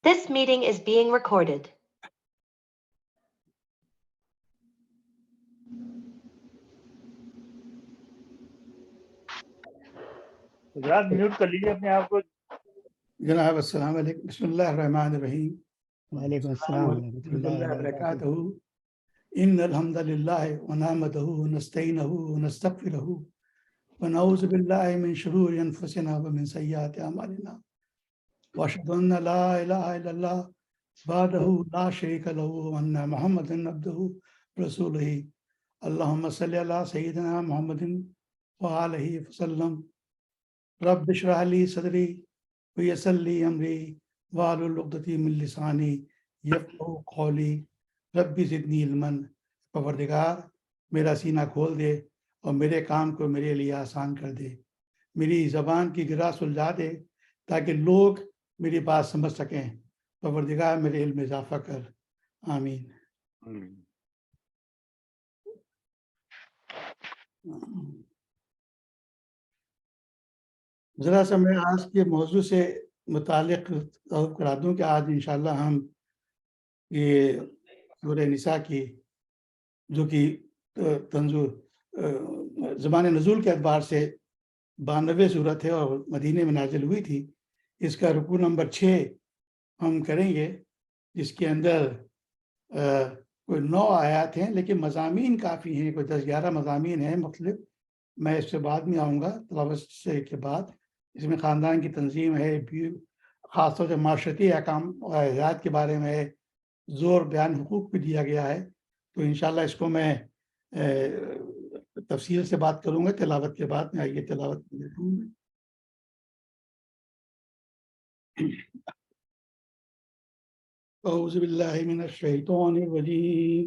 This meeting is being recorded. حضرات mute کر لیجیے اپنے آپ کو. جناب السلام علیکم. بسم اللہ الرحمن الرحیم. وعلیکم السلام ورحمۃ اللہ وبرکاتہ. ان الحمد للہ ونعمتہ ونستعینہ ونستغفرہ ونعوذ باللہ من شرور انفسنا ومن سیئات اعمالنا واشهد ان لا الہ الا اللہ وحدہ لا شریک لہ وان محمدا عبدہ ورسولہ. اللہم صلی علی سیدنا محمد وآلہ وسلم. رب اشرح لی صدری ویسر لی امری واحلل عقدۃ من لسانی یفقہوا قولی. ربی زدنی علما. پروردگار میرا سینہ کھول دے اور میرے کام کو میرے لیے آسان کر دے. میری زبان کی گرا سلجھا دے تاکہ لوگ میری بات سمجھ سکیں. پروردگار میرے علم میں اضافہ کر. آمین. ذرا سا میں آج کے موضوع سے متعلق تعارف کرا دوں کہ آج انشاءاللہ ہم یہ سورہ نساء کی جو کہ زمان نزول کے اعتبار سے 92 سورت ہے اور مدینے میں نازل ہوئی تھی، اس کا رکوع نمبر 6 ہم کریں گے، جس کے اندر کوئی 9 آیات ہیں لیکن مضامین کافی ہیں، کوئی 10-11 مضامین ہیں مختلف. میں اس سے بعد میں آؤں گا تلاوت سے کے بعد. اس میں خاندان کی تنظیم ہے، خاص طور سے معاشرتی احکام اور ہدایات کے بارے میں زور بیان حقوق بھی دیا گیا ہے. تو انشاءاللہ اس کو میں تفصیل سے بات کروں گا تلاوت کے بعد میں. آئیے تلاوت دیتا ہوں. اعوذ باللہ من الشیطان الرجیم.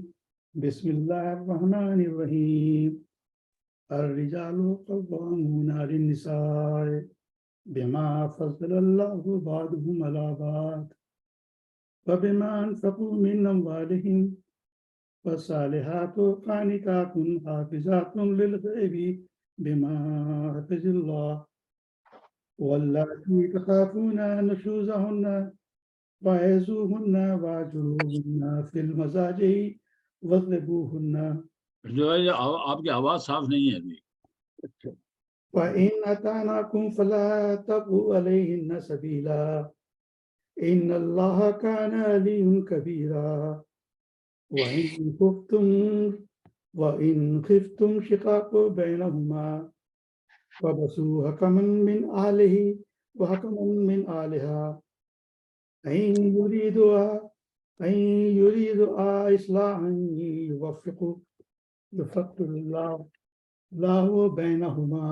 بسم اللہ الرحمن الرحیم. الرجال قوامون علی النساء بما فضل اللہ بعضهم علی بعض وبما انفقوا من اموالهم فالصالحات قانتات حافظات للغیب بما حفظ اللہ واللاتی تخافون نشوزهن فعظوهن واهجروهن فی المضاجع واضربوهن. جو ہے آپ کی آواز صاف نہیں ہے ابھی. وَإِنْ أَطَعْنَاكُمْ فَلَا تَبْغُوا عَلَيْهِنَّ سَبِيلًا إِنَّ اللَّهَ كَانَ عَلِيًّا كَبِيرًا. وَإِنْ خِفْتُمْ شِقَاقَ بَيْنِهِمَا فَابْعَثُوا حَكَمًا مِنْ أَهْلِهِ وَحَكَمًا مِنْ أَهْلِهَا إِنْ يُرِيدُوا إِصْلَاحًا يُوَفِّقِ اللہ بینہما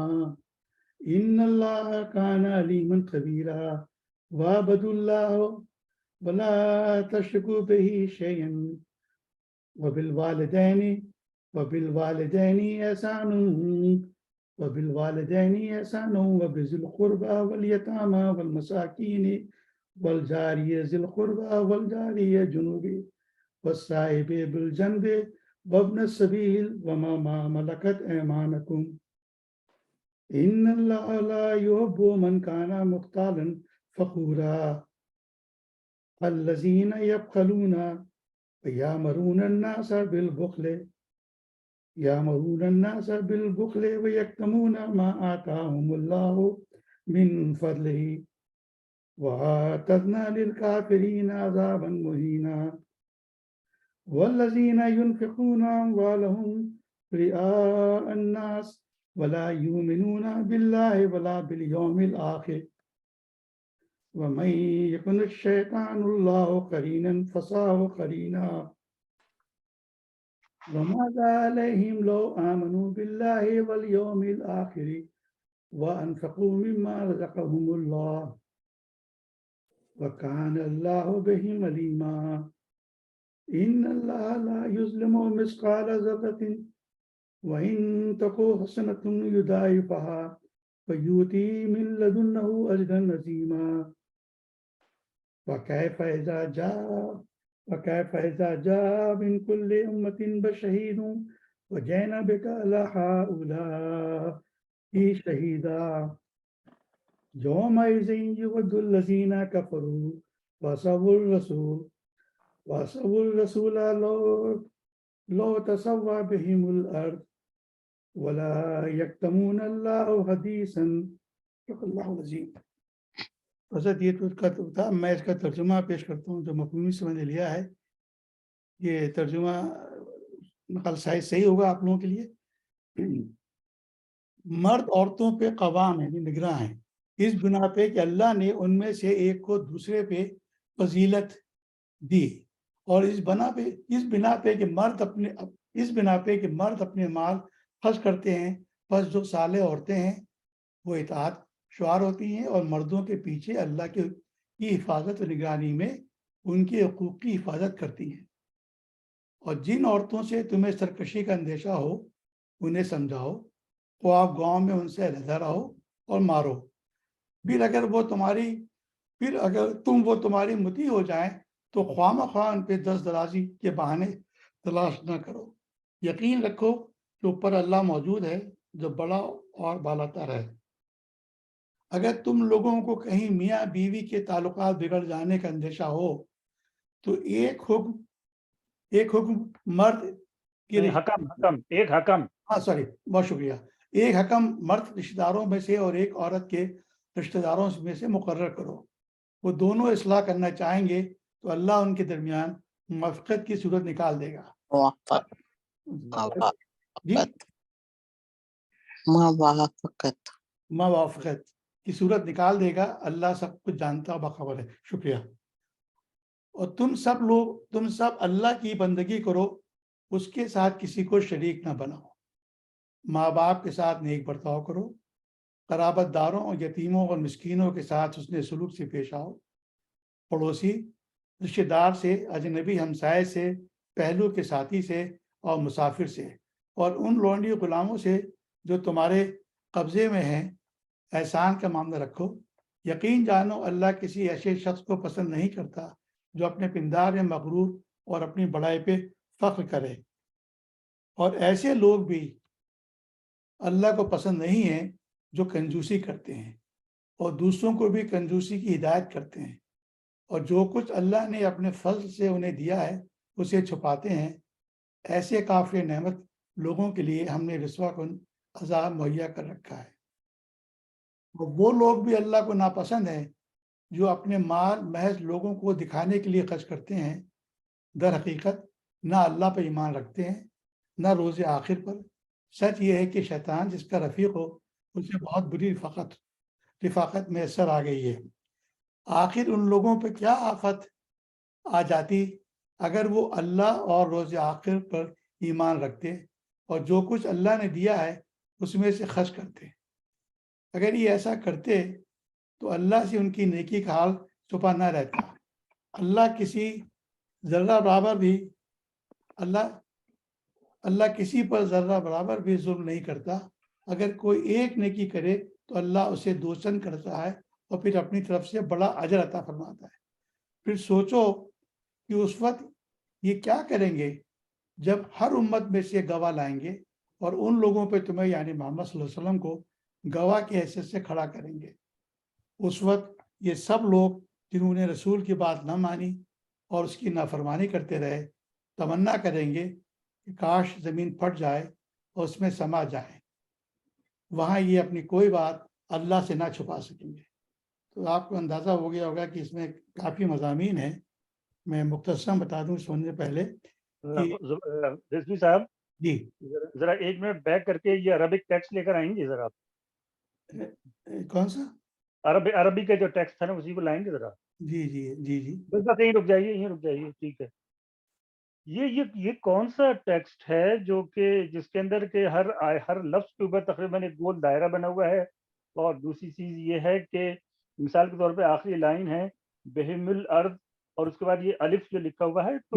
ان اللہ کان علیما خبیرا. وَاعْبُدُوا اللَّهَ وَلَا تُشْرِكُوا بِهِ شَيْئًا وَبِالْوَالِدَيْنِ إِحْسَانًا وَبِذِي الْقُرْبَى وَالْيَتَامَى وَالْمَسَاكِينِ وَالْجَارِ ذِي الْقُرْبَى وَالْجَارِ الْجُنُبِ وَالصَّاحِبِ بِالْجَنبِ وابن السبيل وما ملكت أيمانكم إن الله لا يحب من كان مختالا فخورا. الذين يبخلون ويأمرون الناس بالبخل ويكتمون ما آتاهم الله من فضله وأعتدنا للكافرين عذابا مهينا. والذین ينفقون أموالهم رئاء الناس ولا يؤمنون بالله ولا باليوم الآخر ومن يكن الشيطان الله قرينا فساء قرينا. وماذا عليهم لو آمنوا بالله واليوم الآخر وأنفقوا مما رزقهم الله وكان الله بهم عليما. إن الله لا يظلم مثقال ذرة وإن تك حسنة يضاعفها ويؤتي من لدنه أجرا عظيما. وكيف إذا جاء من كل أمة بشهيد وجئنا بك على هؤلاء شهيدا. يومئذ يود الذين كفروا وَأَسَرُّوا الرَّسُولَ لَوْ تَسَوَّى بِهِمُ الْأَرْضُ وَلَا يَكْتُمُونَ اللَّهَ حَدِيثًا صدق اللہ العظیم۔ حضرت یہ تو کا تھا، میں اس کا ترجمہ پیش کرتا ہوں جو مفہومی سے میں نے لیا ہے۔ یہ ترجمہ نقل شاید صحیح ہوگا آپ لوگوں کے لیے۔ مرد عورتوں پہ قوام ہیں، نگراں ہیں، اس بنا پہ کہ اللہ نے ان میں سے ایک کو دوسرے پہ فضیلت دی، اور اس بنا پہ کہ مرد اپنے مال خرچ کرتے ہیں، پس جو صالح عورتیں ہیں وہ اطاعت شعار ہوتی ہیں اور مردوں کے پیچھے اللہ کی حفاظت و نگرانی میں ان کے حقوق کی حفاظت کرتی ہیں۔ اور جن عورتوں سے تمہیں سرکشی کا اندیشہ ہو انہیں سمجھاؤ، تو آپ گاؤں میں ان سے علیحدہ رہو اور مارو، پھر اگر تم وہ تمہاری مطیع ہو جائیں تو خواہ مخواہ ان پہ دست درازی کے بہانے تلاش نہ کرو۔ یقین رکھو کہ اوپر اللہ موجود ہے جو بڑا اور بالاتر ہے۔ اگر تم لوگوں کو کہیں میاں بیوی کے تعلقات بگڑ جانے کا اندیشہ ہو تو ایک حکم مرد کی بہت شکریہ، ایک حکم مرد رشتہ داروں میں سے اور ایک عورت کے رشتہ داروں میں سے مقرر کرو، وہ دونوں اصلاح کرنا چاہیں گے تو اللہ ان کے درمیان موافقت کی صورت نکال دے گا۔ جی موافقت کی صورت نکال دے گا، اللہ سب کچھ جانتا و باخبر ہے۔ شکریہ۔ اور تم سب اللہ کی بندگی کرو، اس کے ساتھ کسی کو شریک نہ بناؤ، ماں باپ کے ساتھ نیک برتاؤ کرو، قرابت داروں اور یتیموں اور مسکینوں کے ساتھ حسن سلوک سے پیش آؤ، پڑوسی رشتہ دار سے، اجنبی ہمسائے سے، پہلو کے ساتھی سے اور مسافر سے، اور ان لونڈی غلاموں سے جو تمہارے قبضے میں ہیں احسان کا معاملہ رکھو۔ یقین جانو اللہ کسی ایسے شخص کو پسند نہیں کرتا جو اپنے پندار میں مغرور اور اپنی بڑائی پہ فخر کرے، اور ایسے لوگ بھی اللہ کو پسند نہیں ہیں جو کنجوسی کرتے ہیں اور دوسروں کو بھی کنجوسی کی ہدایت کرتے ہیں، اور جو کچھ اللہ نے اپنے فضل سے انہیں دیا ہے اسے چھپاتے ہیں۔ ایسے کافر نعمت لوگوں کے لیے ہم نے رسوا کن عذاب مہیا کر رکھا ہے۔ اور وہ لوگ بھی اللہ کو ناپسند ہیں جو اپنے مال محض لوگوں کو دکھانے کے لیے خرچ کرتے ہیں، در حقیقت نہ اللہ پر ایمان رکھتے ہیں نہ روز آخر پر۔ سچ یہ ہے کہ شیطان جس کا رفیق ہو اسے بہت بری رفاقت میسر آ گئی ہے۔ آخر ان لوگوں پہ کیا آفت آ جاتی اگر وہ اللہ اور روز آخر پر ایمان رکھتے اور جو کچھ اللہ نے دیا ہے اس میں سے خرچ کرتے۔ اگر یہ ایسا کرتے تو اللہ سے ان کی نیکی کا حال چھپا نہ رہتا۔ اللہ کسی پر ذرہ برابر بھی ظلم نہیں کرتا۔ اگر کوئی ایک نیکی کرے تو اللہ اسے دوچند کرتا ہے اور پھر اپنی طرف سے بڑا اجر عطا فرماتا ہے۔ پھر سوچو کہ اس وقت یہ کیا کریں گے جب ہر امت میں سے گواہ لائیں گے اور ان لوگوں پہ تمہیں یعنی محمد صلی اللہ علیہ وسلم کو گواہ کی حیثیت سے کھڑا کریں گے۔ اس وقت یہ سب لوگ جنہوں نے رسول کی بات نہ مانی اور اس کی نافرمانی کرتے رہے تمنا کریں گے کہ کاش زمین پھٹ جائے اور اس میں سما جائے، وہاں یہ اپنی کوئی بات اللہ سے نہ چھپا سکیں گے۔ تو آپ کو اندازہ ہو گیا ہوگا کہ اس میں کافی مضامین ہیں۔ میں مختصراً بتا دوں سننے سے پہلے رضوی صاحب جی ذرا ایک منٹ بیک کر کے یہ عربک ٹیکسٹ لے کر آئیں گے ذرا، کون سا عربی کا جو ٹیکسٹ تھا نا اسی کو لائیں گے ذرا۔ جی جی جی جی بس یہیں رک جائیے ٹھیک ہے۔ یہ کون سا ٹیکسٹ ہے جو کہ جس کے اندر کہ ہر لفظ کے اوپر تقریباً ایک گول دائرہ بنا ہوا ہے، اور دوسری چیز یہ ہے کہ مثال کے طور پہ آخری لائن ہے بہم الارض اور اس کے بعد یہ الف جو لکھا ہوا ہے، تو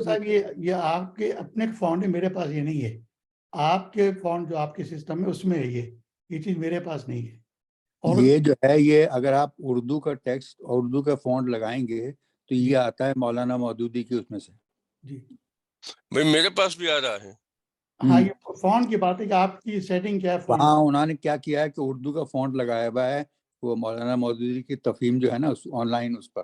صاحب یہ آپ کے اپنے فونٹ میں، میرے پاس یہ نہیں ہے۔ آپ کے فونٹ جو آپ کے سسٹم میں اس میں ہے، یہ چیز میرے پاس نہیں ہے۔ اور یہ جو ہے یہ اگر آپ اردو کا ٹیکسٹ اردو کا فونٹ لگائیں گے تو یہ آتا ہے مولانا مودودی کی اس میں سے۔ جی بھائی میرے پاس بھی آ رہا ہے۔ ہاں یہ فونٹ کی بات ہے کہ آپ کی سیٹنگ کیا ہے فونٹ؟ ہاں انہوں نے کیا کیا ہے کہ اردو کا فونٹ لگایا ہوا ہے، وہ مولانا مودودی کی تفہیم جو ہے نا آن لائن اس پر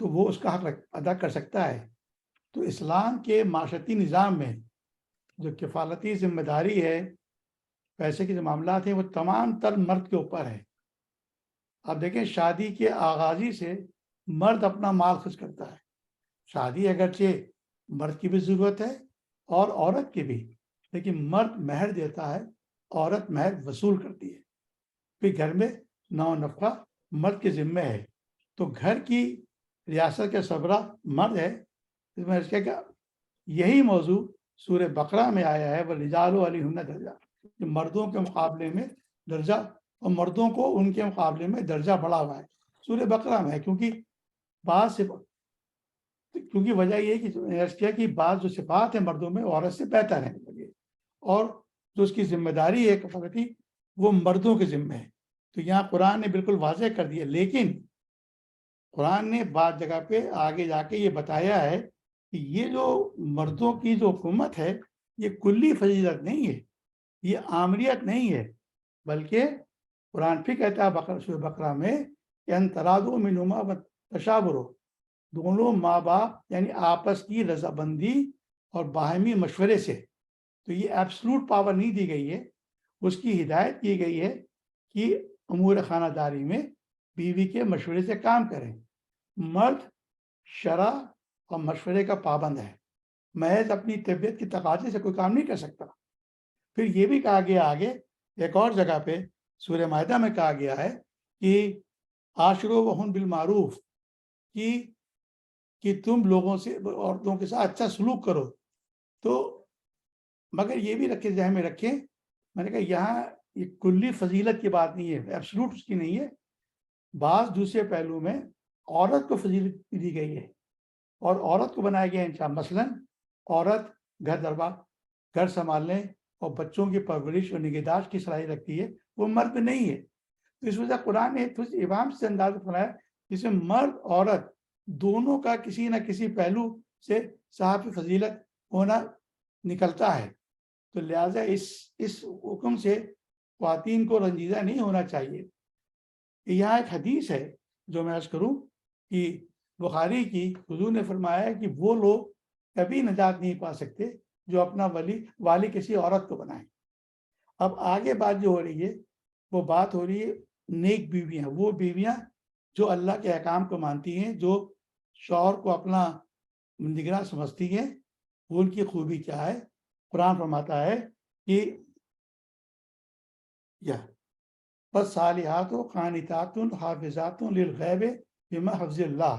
تو وہ اس کا حق ادا کر سکتا ہے. تو اسلام کے معاشرتی نظام میں جو کفالتی ذمہ داری ہے، پیسے کے جو معاملات ہیں، وہ تمام تر مرد کے اوپر ہے. آپ دیکھیں شادی کے آغازی سے مرد اپنا مال خرچ کرتا ہے. شادی اگرچہ مرد کی بھی ضرورت ہے اور عورت کی بھی، لیکن مرد مہر دیتا ہے، عورت مہر وصول کرتی ہے. پھر گھر میں نو نفقہ مرد کے ذمہ ہے. تو گھر کی ریاست کا سربراہ مرد ہے. اس میں کہ یہی موضوع سورہ بقرہ میں آیا ہے، وَالرِّجَالُ عَلَيْهِنَّ درجہ، کہ مردوں کے مقابلے میں درجہ، اور مردوں کو ان کے مقابلے میں درجہ بڑھا ہوا ہے سورہ بقرہ میں. کیونکہ وجہ یہ ہے کہ بعض جو صفات ہیں مردوں میں عورت سے بہتر ہیں، اور جو اس کی ذمہ داری ہے کفالتی وہ مردوں کے ذمہ ہے. تو یہاں قرآن نے بالکل واضح کر دیا. لیکن قرآن نے بعض جگہ پہ آگے جا کے یہ بتایا ہے کہ یہ جو مردوں کی جو حکومت ہے یہ کلی فضیلت نہیں ہے، یہ عامریت نہیں ہے، بلکہ قرآن پھر کہتا ہے سورہ بقرہ میں کہ ان ترادوا منہما وتشاوروا، دونوں ماں باپ یعنی آپس کی رضامندی اور باہمی مشورے سے. تو یہ ایبسلوٹ پاور نہیں دی گئی ہے، اس کی ہدایت کی گئی ہے کہ امور خانہ داری میں بیوی کے مشورے سے کام کریں. مرد شرع اور مشورے کا پابند ہے، محض اپنی طبیعت کی تقاضے سے کوئی کام نہیں کر سکتا. پھر یہ بھی کہا گیا آگے ایک اور جگہ پہ سورہ مائدہ میں کہا گیا ہے کہ عاشروہن بالمعروف، کہ تم لوگوں سے، عورتوں کے ساتھ اچھا سلوک کرو. تو مگر یہ بھی رکھے ذہن میں رکھیں، میں نے کہا یہاں یہ کلی فضیلت کی بات نہیں ہے، ایبسلوٹ اس کی نہیں ہے. بعض دوسرے پہلو میں عورت کو فضیلت دی گئی ہے اور عورت کو بنایا گیا انسان. مثلاً عورت گھر سنبھالنے اور بچوں کی پرورش اور نگہداشت کی صلاحیت رکھتی ہے، وہ مرد میں نہیں ہے. تو اس وجہ قرآن نے ابہام سے انداز بنایا جس میں مرد عورت دونوں کا کسی نہ کسی پہلو سے صاحب فضیلت ہونا نکلتا ہے. تو لہٰذا اس حکم سے خواتین کو رنجیدہ نہیں ہونا چاہیے. یہاں ایک حدیث ہے جو میں عرض کروں کہ بخاری کی، حضور نے فرمایا ہے کہ وہ لوگ کبھی نجات نہیں پا سکتے جو اپنا والی کسی عورت کو بنائیں. اب آگے بات جو ہو رہی ہے وہ بات ہو رہی ہے نیک بیویاں، وہ بیویاں جو اللہ کے احکام کو مانتی ہیں، جو شوہر کو اپنا نگراں سمجھتی ہیں. وہ ان کی خوبی کیا ہے؟ قرآن فرماتا ہے کہ بس صالحات و قانتات حافظات للغیب بما حفظ اللہ،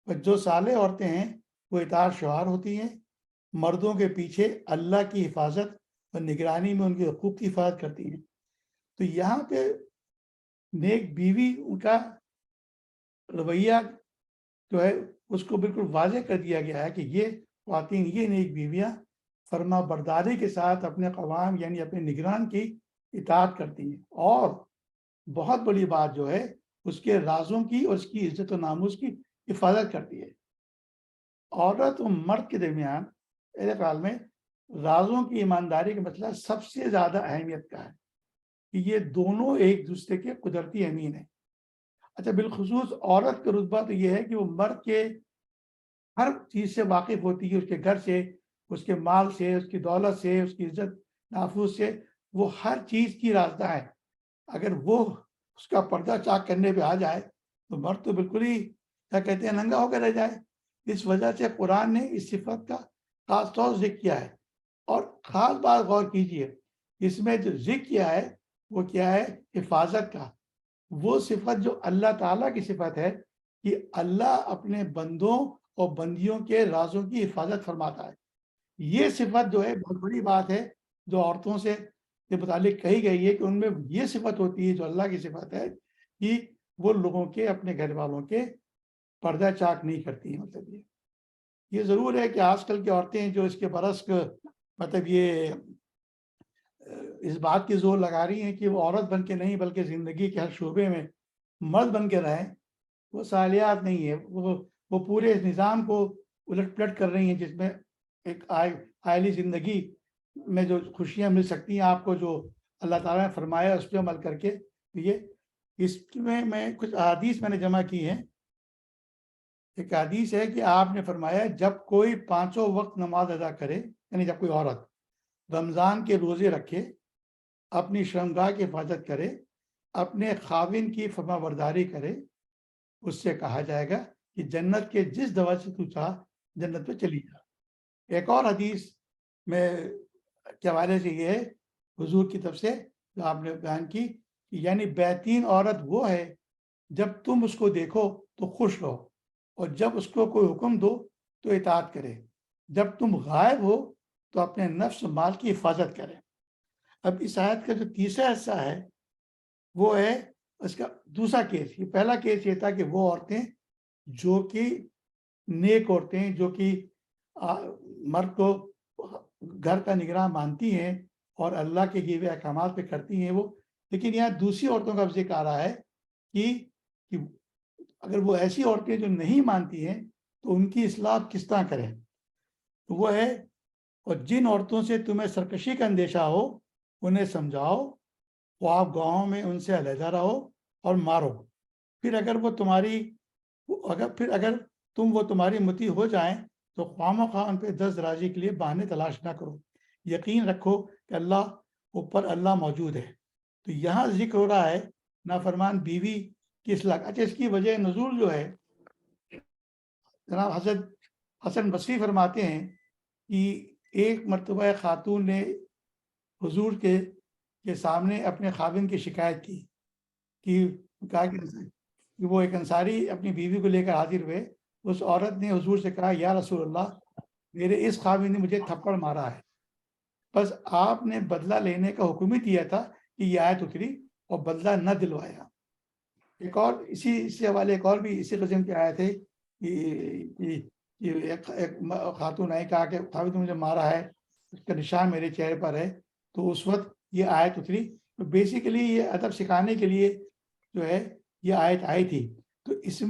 جو صالح عورتیں ہیں وہ اطاعت شوہر ہوتی ہیں، مردوں کے پیچھے اللہ کی حفاظت اور نگرانی میں ان کے حقوق کی حفاظت کرتی ہیں. تو یہاں پہ نیک بیوی ان کا رویہ جو ہے اس کو بالکل واضح کر دیا گیا ہے کہ یہ خواتین، یہ نیک بیویاں فرما برداری کے ساتھ اپنے قوام یعنی اپنے نگران کی اطاعت کرتی ہیں، اور بہت بڑی بات جو ہے اس کے رازوں کی اور اس کی عزت و ناموس کی حفاظت کرتی ہے. عورت و مرد کے درمیان میرے خیال میں رازوں کی ایمانداری کا مسئلہ سب سے زیادہ اہمیت کا ہے کہ یہ دونوں ایک دوسرے کے قدرتی امین ہیں. اچھا، بالخصوص عورت کا رتبہ تو یہ ہے کہ وہ مرد کے ہر چیز سے واقف ہوتی ہے، اس کے گھر سے، اس کے مال سے، اس کی دولت سے، اس کی عزت نافوذ سے، وہ ہر چیز کی رازدار ہے. اگر وہ اس کا پردہ چاک کرنے پہ آ جائے تو مرد تو بالکل ہی کیا کہتے ہیں ننگا ہو کر رہ جائے. اس وجہ سے قرآن نے اس صفت کا خاص طور ذکر کیا ہے. اور خاص بات غور کیجئے، اس میں جو ذکر کیا ہے وہ کیا ہے؟ حفاظت کا. وہ صفت جو اللہ تعالیٰ کی صفت ہے کہ اللہ اپنے بندوں اور بندیوں کے رازوں کی حفاظت فرماتا ہے. یہ صفت جو ہے بہت بڑی بات ہے جو عورتوں سے کے متعلق کہی گئی ہے کہ ان میں یہ صفت ہوتی ہے جو اللہ کی صفت ہے کہ وہ لوگوں کے، اپنے گھر والوں کے پردہ چاک نہیں کرتی ہیں. مطلب یہ ضرور ہے کہ آج کل کی عورتیں جو اس کے برعکس مطلب یہ اس بات کی زور لگا رہی ہیں کہ وہ عورت بن کے نہیں بلکہ زندگی کے ہر شعبے میں مرد بن کے رہیں، وہ صالحات نہیں ہے. وہ پورے اس نظام کو الٹ پلٹ کر رہی ہیں جس میں ایک آئلی زندگی میں جو خوشیاں مل سکتی ہیں آپ کو، جو اللہ تعالیٰ نے فرمایا اس پہ عمل کر کے. یہ اس میں کچھ احادیث میں نے جمع کی ہیں. ایک حدیث ہے کہ آپ نے فرمایا جب کوئی 5 وقت نماز ادا کرے، یعنی جب کوئی عورت رمضان کے روزے رکھے، اپنی شرمگاہ کی حفاظت کرے، اپنے خاوند کی فرما برداری کرے، اس سے کہا جائے گا کہ جنت کے جس دروازے سے تو چاہ جنت میں چلی جا۔ ایک اور حدیث میں کے حوالے سے یہ ہے حضور کی طرف سے جو آپ نے بیان کی کہ یعنی بہترین عورت وہ ہے جب تم اس کو دیکھو تو خوش رہو، اور جب اس کو کوئی حکم دو تو اطاعت کرے، جب تم غائب ہو تو اپنے نفس و مال کی حفاظت کرے۔ اب اس آیت کا جو تیسرا حصہ ہے وہ ہے اس کا دوسرا کیس۔ یہ پہلا کیس یہ تھا کہ وہ عورتیں جو کہ نیک عورتیں جو کہ مرد کو گھر کا نگراں مانتی ہیں اور اللہ کے دیے ہوئے احکامات پہ کرتی ہیں وہ، لیکن یہاں دوسری عورتوں کا ذکر آ رہا ہے کہ اگر وہ ایسی عورتیں جو نہیں مانتی ہیں تو ان کی اصلاح کس طرح کریں۔ تو وہ ہے اور جن عورتوں سے تمہیں سرکشی کا اندیشہ ہو انہیں سمجھاؤ، وہ آپ گاہوں میں ان سے علیحدہ رہو اور مارو، پھر اگر تم وہ تمہاری مطیع ہو جائیں تو خواہ مخواہ ان پہ دست درازی کے لیے بہانے تلاش نہ کرو، یقین رکھو کہ اللہ موجود ہے۔ تو یہاں ذکر ہو رہا ہے نافرمان بیوی کی اصلاح۔ اچھا، اس کی وجہ نزول جو ہے جناب حضرت حسن بصری فرماتے ہیں کہ ایک مرتبہ خاتون نے حضور کے سامنے اپنے خاوند کی شکایت کی کہ کہا کہ وہ ایک انصاری اپنی بیوی کو لے کر حاضر ہوئے۔ اس عورت نے حضور سے کہا یا رسول اللہ، میرے اس خاوند نے مجھے تھپڑ مارا ہے، بس آپ نے بدلہ لینے کا حکم ہی دیا تھا کہ یہ آیت اتری اور بدلہ نہ دلوایا۔ ایک اور اسی حوالے ایک اور بھی اسی قسم کی آیت ہے کہ ایک خاتون آئی، کہا کہ خاوند نے مجھے مارا ہے، اس کا نشان میرے چہرے پر ہے، تو اس وقت یہ آیت اتری۔ تو بیسیکلی یہ ادب سکھانے کے لیے جو ہے یہ آیت آئی تھی۔ تو اس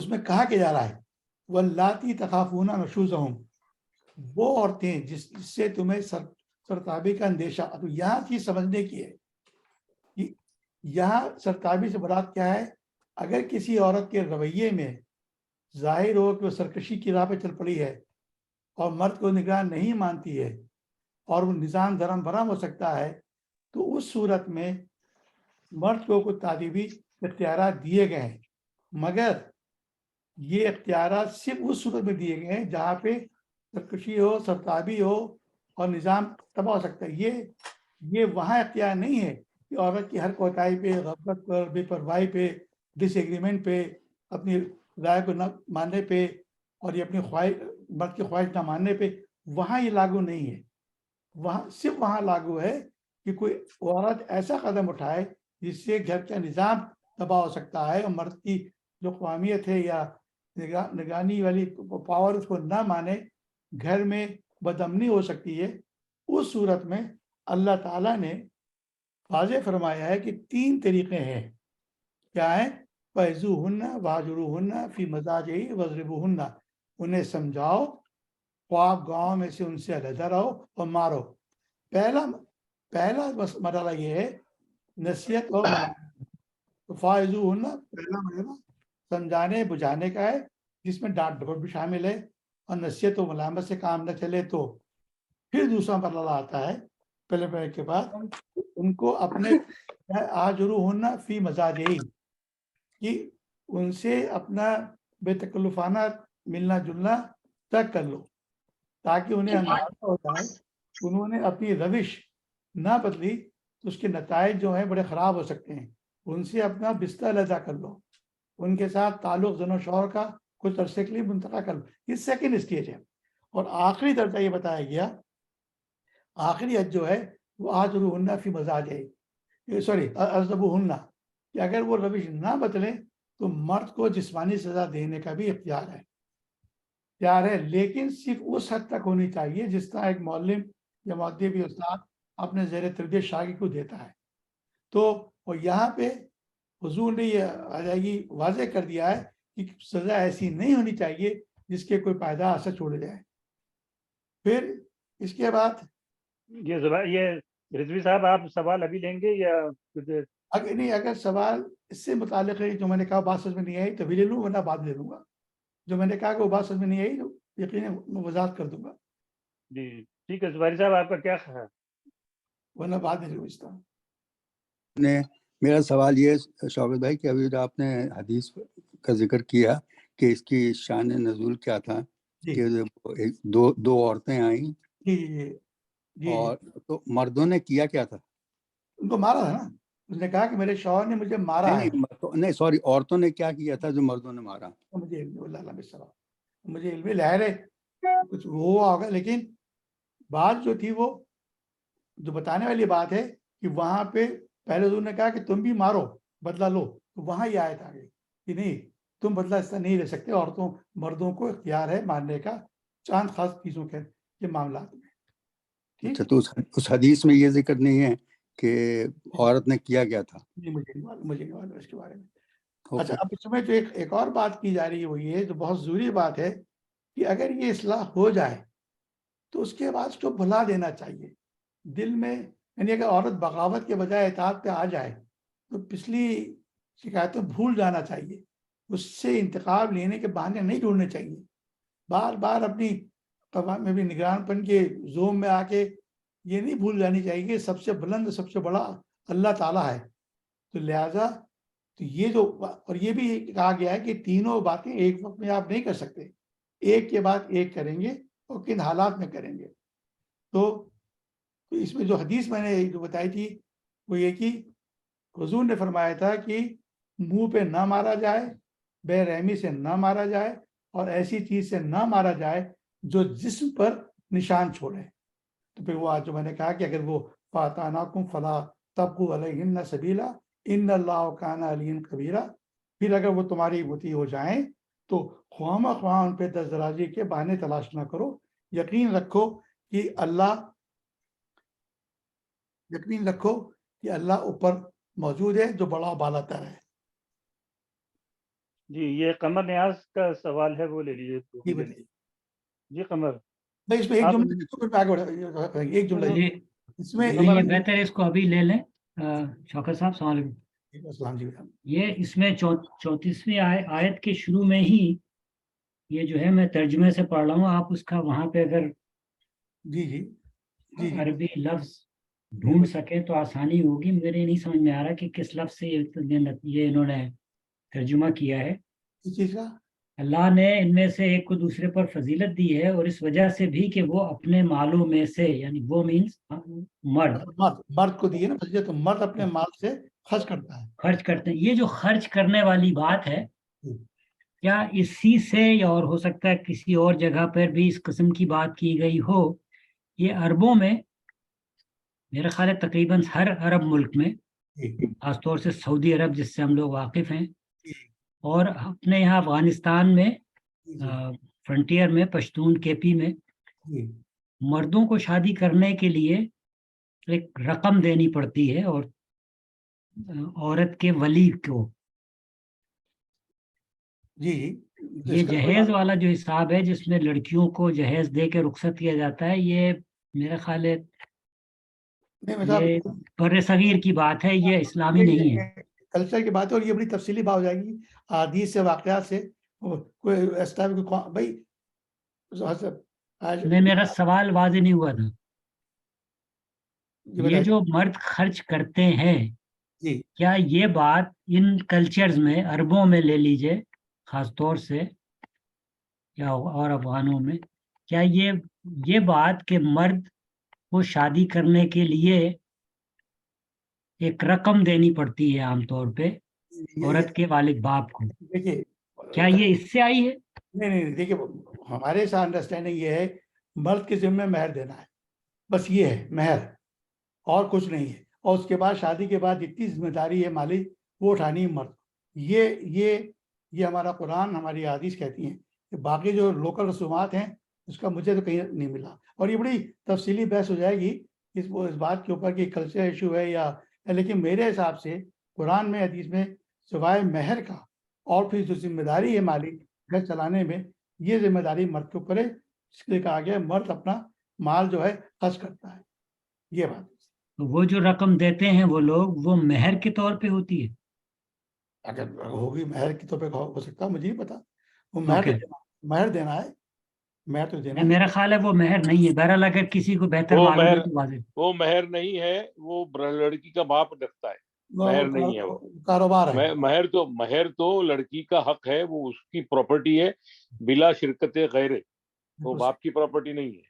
میں کہا کہ جا رہا ہے واللاتی تخافون نشوزہم، وہ عورتیں جس سے تمہیں سرتابی کا اندیشہ۔ تو یہاں چیز سمجھنے کی ہے کہ یہاں سرتابی سے مراد کیا ہے؟ اگر کسی عورت کے رویے میں ظاہر ہو کہ وہ سرکشی کی راہ پہ چل پڑی ہے اور مرد کو نگران نہیں مانتی ہے اور وہ نظام دھرم بھرم ہو سکتا ہے، تو اس صورت میں مرد کو کچھ تعلیمی اختیارات دیے گئے ہیں، مگر یہ اختیارات صرف اس صورت میں دیے گئے ہیں جہاں پہ سرکشی ہو، سرتابی ہو اور نظام تباہ ہو سکتا ہے۔ یہ وہاں اختیار نہیں ہے کہ عورت کی ہر کوتاہی پہ، غفلت پر، بے پرواہی پہ، ڈس ایگریمنٹ پہ، اپنی رائے کو نہ ماننے پہ اور یہ اپنی مرد کی خواہش نہ ماننے پہ، وہاں یہ لاگو نہیں ہے۔ صرف وہاں لاگو ہے کہ کوئی عورت ایسا قدم اٹھائے جس سے گھر کا نظام تباہ ہو سکتا ہے اور مرد کی جو قوامیت ہے یا نگرانی والی پاور اس کو نہ مانے، گھر میں بدامنی ہو سکتی ہے۔ اس صورت میں اللہ تعالیٰ نے واضح فرمایا ہے کہ 3 طریقے ہیں۔ کیا ہیں؟ فَعِزُوهُنَّ وَاهْجُرُوهُنَّ فِي مَضَاجِعِ وَاضْرِبُوهُنَّ، انہیں سمجھاؤ، خواب گاؤں میں سے ان سے علیحدہ رہو اور مارو۔ پہلا مرحلہ یہ ہے نصیحت اور ملامت۔ تو فَعِزُوهُنَّ پہلا مرحلہ سمجھانے بجھانے کا ہے، جس میں ڈانٹ ڈپٹ بھی شامل ہے، اور نصیحت و ملامت سے کام نہ چلے تو پھر دوسرا مرحلہ آتا ہے پہلے کے بعد ان کو اپنے آجروہن فی مزاجہی، کہ ان سے اپنا بے تکلفانہ ملنا جلنا طے کر لو، تاکہ انہیں اندازہ ہو جائے انہوں نے اپنی روش نہ بدلی تو اس کے نتائج جو ہیں بڑے خراب ہو سکتے ہیں۔ ان سے اپنا بستر علیحدہ کر لو، ان کے ساتھ تعلق زن و شوہر کا کچھ عرصے کے لیے منتقل کر لو۔ یہ سیکنڈ اسٹیج ہے۔ اور آخری درجہ یہ بتایا گیا، آخری حد جو ہے وہ آجروہن فی مزاجہی، عذبوہن، کہ اگر وہ روش نہ بدلیں تو مرد کو جسمانی سزا دینے کا بھی اختیار ہے، لیکن صرف اس حد تک ہونی چاہیے جس طرح ایک معلم یا مؤدب استاد اپنے زیر تربیت شاگرد کو دیتا ہے۔ تو اور یہاں پہ حضور نے یہ واضح کر دیا ہے کہ سزا ایسی نہیں ہونی چاہیے جس کے کوئی پائیدار اثر چھوڑ جائے۔ پھر اس کے بعد یہ رضوی صاحب آپ سوال ابھی لیں گے یا اگر سوال اس سے متعلق ہے جو میں نے کہا بات سمجھ میں نہیں آئی تبھی لے لوں ورنہ بعد لے لوں گا. جو میں نے کہا کہ وہ بات سمجھ میں نہیں آئی تو یقیناً میں وضاحت کر دوں گا جی ٹھیک ہے زبیر صاحب آپ کا کیا خیال ہے؟ ورنہ بعد میں سمجھتا ہوں. نے میرا سوال یہ ہے شوکت بھائی کہ ابھی جو آپ نے حدیث کا ذکر کیا کہ اس کی شان نزول کیا تھا جی کہ دو عورتیں آئیں جی جی جی اور تو مردوں نے کیا کیا تھا؟ ان کو مارا تھا نا. اس نے کہا کہ میرے شوہر نے مجھے مارا ہے. نہیں سوری، عورتوں نے کیا کیا تھا جو مردوں نے مارا؟ مجھے علم اللہ علیہ السلام مجھے علم لہر ہے کچھ وہ ہوا ہوگا لیکن بات جو تھی وہ جو بتانے والی بات ہے کہ وہاں پہ پہلے حضور نے کہا کہ تم بھی مارو بدلہ لو تو وہاں یہ آیت آ گئی کہ نہیں تم بدلہ اس طرح نہیں لے سکتے عورتوں مردوں کو اختیار ہے مارنے کا چاند خاص چیزوں کے معاملات میں. ٹھیک اچھا تو اس حدیث میں یہ ذکر نہیں ہے کہ عورت نے کیا کیا تھا؟ نہیں مجھے نہیں معلوم اس کے بارے میں. اوکے. اچھا اب اس میں جو ایک اور بات کی جا رہی ہے وہ یہ جو بہت ضروری بات ہے کہ اگر یہ اصلاح ہو جائے تو اس کے بعد اس کو بھلا دینا چاہیے دل میں. یعنی اگر عورت بغاوت کے بجائے اطاعت پہ آ جائے تو پچھلی شکایتوں بھول جانا چاہیے. اس سے انتقام لینے کے بہانے نہیں ڈھونڈنے چاہیے. بار بار اپنی قوام میں بھی نگران پن کے زوم میں آ کے یہ نہیں بھول جانی چاہیے کہ سب سے بلند سب سے بڑا اللہ تعالیٰ ہے. تو لہٰذا تو یہ جو اور یہ بھی کہا گیا ہے کہ تینوں باتیں ایک وقت میں آپ نہیں کر سکتے. ایک کے بعد ایک کریں گے اور کن حالات میں کریں گے. تو اس میں جو حدیث میں نے جو بتائی تھی وہ یہ کہ حضور نے فرمایا تھا کہ منہ پہ نہ مارا جائے، بے رحمی سے نہ مارا جائے اور ایسی چیز سے نہ مارا جائے جو جسم پر نشان چھوڑے. تو پھر وہ آج جو میں نے کہا کہ اگر وہ فاتاناکم فلا تبغوا علیہن سبیلا ان اللہ کان علیم کبیرہ، پھر اگر وہ تمہاری مطیع ہو جائیں تو خواہ خواہ ان پہ دستدرازی کے بہانے تلاش نہ کرو. یقین رکھو کہ اللہ اوپر موجود ہے جو بڑا بالا تر ہے. جی یہ قمر نیاز کا سوال ہے وہ لے لیجیے. جی بتائیے. جی قمر میں اس میں ایک آپ- جملہ تو پھر آگے بڑھا ایک جملہ یہ اس میں یہ بہتر ہے اس کو ابھی لے لیں. شوکت صاحب السلام علیکم. السلام جی. یہ اس میں 34ویں آیت کے شروع میں ہی یہ جو ہے میں ترجمے سے پڑھ رہا ہوں. آپ اس کا وہاں پہ اگر جی جی جی جی عربی لفظ ڈھونڈ سکے تو آسانی ہوگی. میرے نہیں سمجھ میں آ رہا کہ کس لفظ سے یہ انہوں نے ترجمہ کیا ہے. اس چیز کا اللہ نے ان میں سے ایک کو دوسرے پر فضیلت دی ہے اور اس وجہ سے بھی کہ وہ اپنے مالوں میں سے یعنی وہ مینس مرد کو دیے نا فضیلت، تو مرد اپنے مال سے خرچ کرتا ہے. خرچ کرتے ہیں. یہ جو خرچ کرنے والی بات ہے کیا اسی سے یا اور ہو سکتا ہے کسی اور جگہ پر بھی اس قسم کی بات کی گئی ہو؟ یہ عربوں میں میرا خیال ہے تقریباً ہر عرب ملک میں خاص طور سے سعودی عرب جس سے ہم لوگ واقف ہیں اور اپنے یہاں افغانستان میں فرنٹیئر میں پشتون کے پی میں مردوں کو شادی کرنے کے لیے ایک رقم دینی پڑتی ہے اور عورت کے ولی کو. جی یہ جہیز والا جو حساب ہے جس میں لڑکیوں کو جہیز دے کے رخصت کیا جاتا ہے یہ میرا خیال ہے یہ بر صغیر کی بات ہے، یہ اسلامی نہیں ہے. کلچر کی بات ہے اور یہ بڑی تفصیلی بات ہو جائے گی حدیث سے واقعات سے. بھائی میرا سوال واضح نہیں ہوا تھا. یہ جو مرد خرچ کرتے ہیں جی کیا یہ بات ان کلچرز میں عربوں میں لے لیجئے خاص طور سے یا اور افغانوں میں کیا یہ بات کہ مرد کو شادی کرنے کے لیے ایک رقم دینی پڑتی ہے عام طور پہ عورت کے والد باپ کو، دیکھیے کیا یہ اس سے آئی ہے؟ نہیں دیکھیے ہمارے ساتھ انڈرسٹینڈنگ یہ ہے مرد کے ذمہ مہر دینا ہے، بس یہ ہے مہر اور کچھ نہیں ہے. اور اس کے بعد شادی کے بعد جتنی ذمہ داری ہے مالی وہ اٹھانی ہے مرد. یہ ہمارا قرآن ہماری حدیث کہتی ہیں کہ باقی جو لوکل رسومات ہیں اس کا مجھے تو کہیں نہیں ملا. اور یہ بڑی تفصیلی بحث ہو جائے گی اس بات کے اوپر کہ کلچر ایشو ہے یا، لیکن میرے حساب سے قرآن میں حدیث میں سوائے مہر کا اور پھر جو ذمہ داری ہے مالی گھر چلانے میں یہ ذمہ داری مرد کے اوپر ہے. اس کے لیے کہا گیا مرد اپنا مال جو ہے خرچ کرتا ہے. یہ بات وہ جو رقم دیتے ہیں وہ لوگ وہ مہر کے طور پہ ہوتی ہے. اگر ہوگی مہر کی تو پہ ہو سکتا ہے، مجھے نہیں پتا. وہ Okay. مہر دینا ہے، مہر تو دینا ہے. میرا خیال ہے وہ مہر نہیں ہے. بہرحال اگر کسی کو بہتر وہ معلوم ہے مہر تو واضح. وہ مہر نہیں ہے، وہ لڑکی کا باپ رکھتا ہے، مہر نہیں ہے وہ. کاروبار ہے. مہر تو لڑکی کا حق ہے، وہ اس کی پراپرٹی ہے بلا شرکت غیرے، وہ باپ کی پراپرٹی نہیں ہے.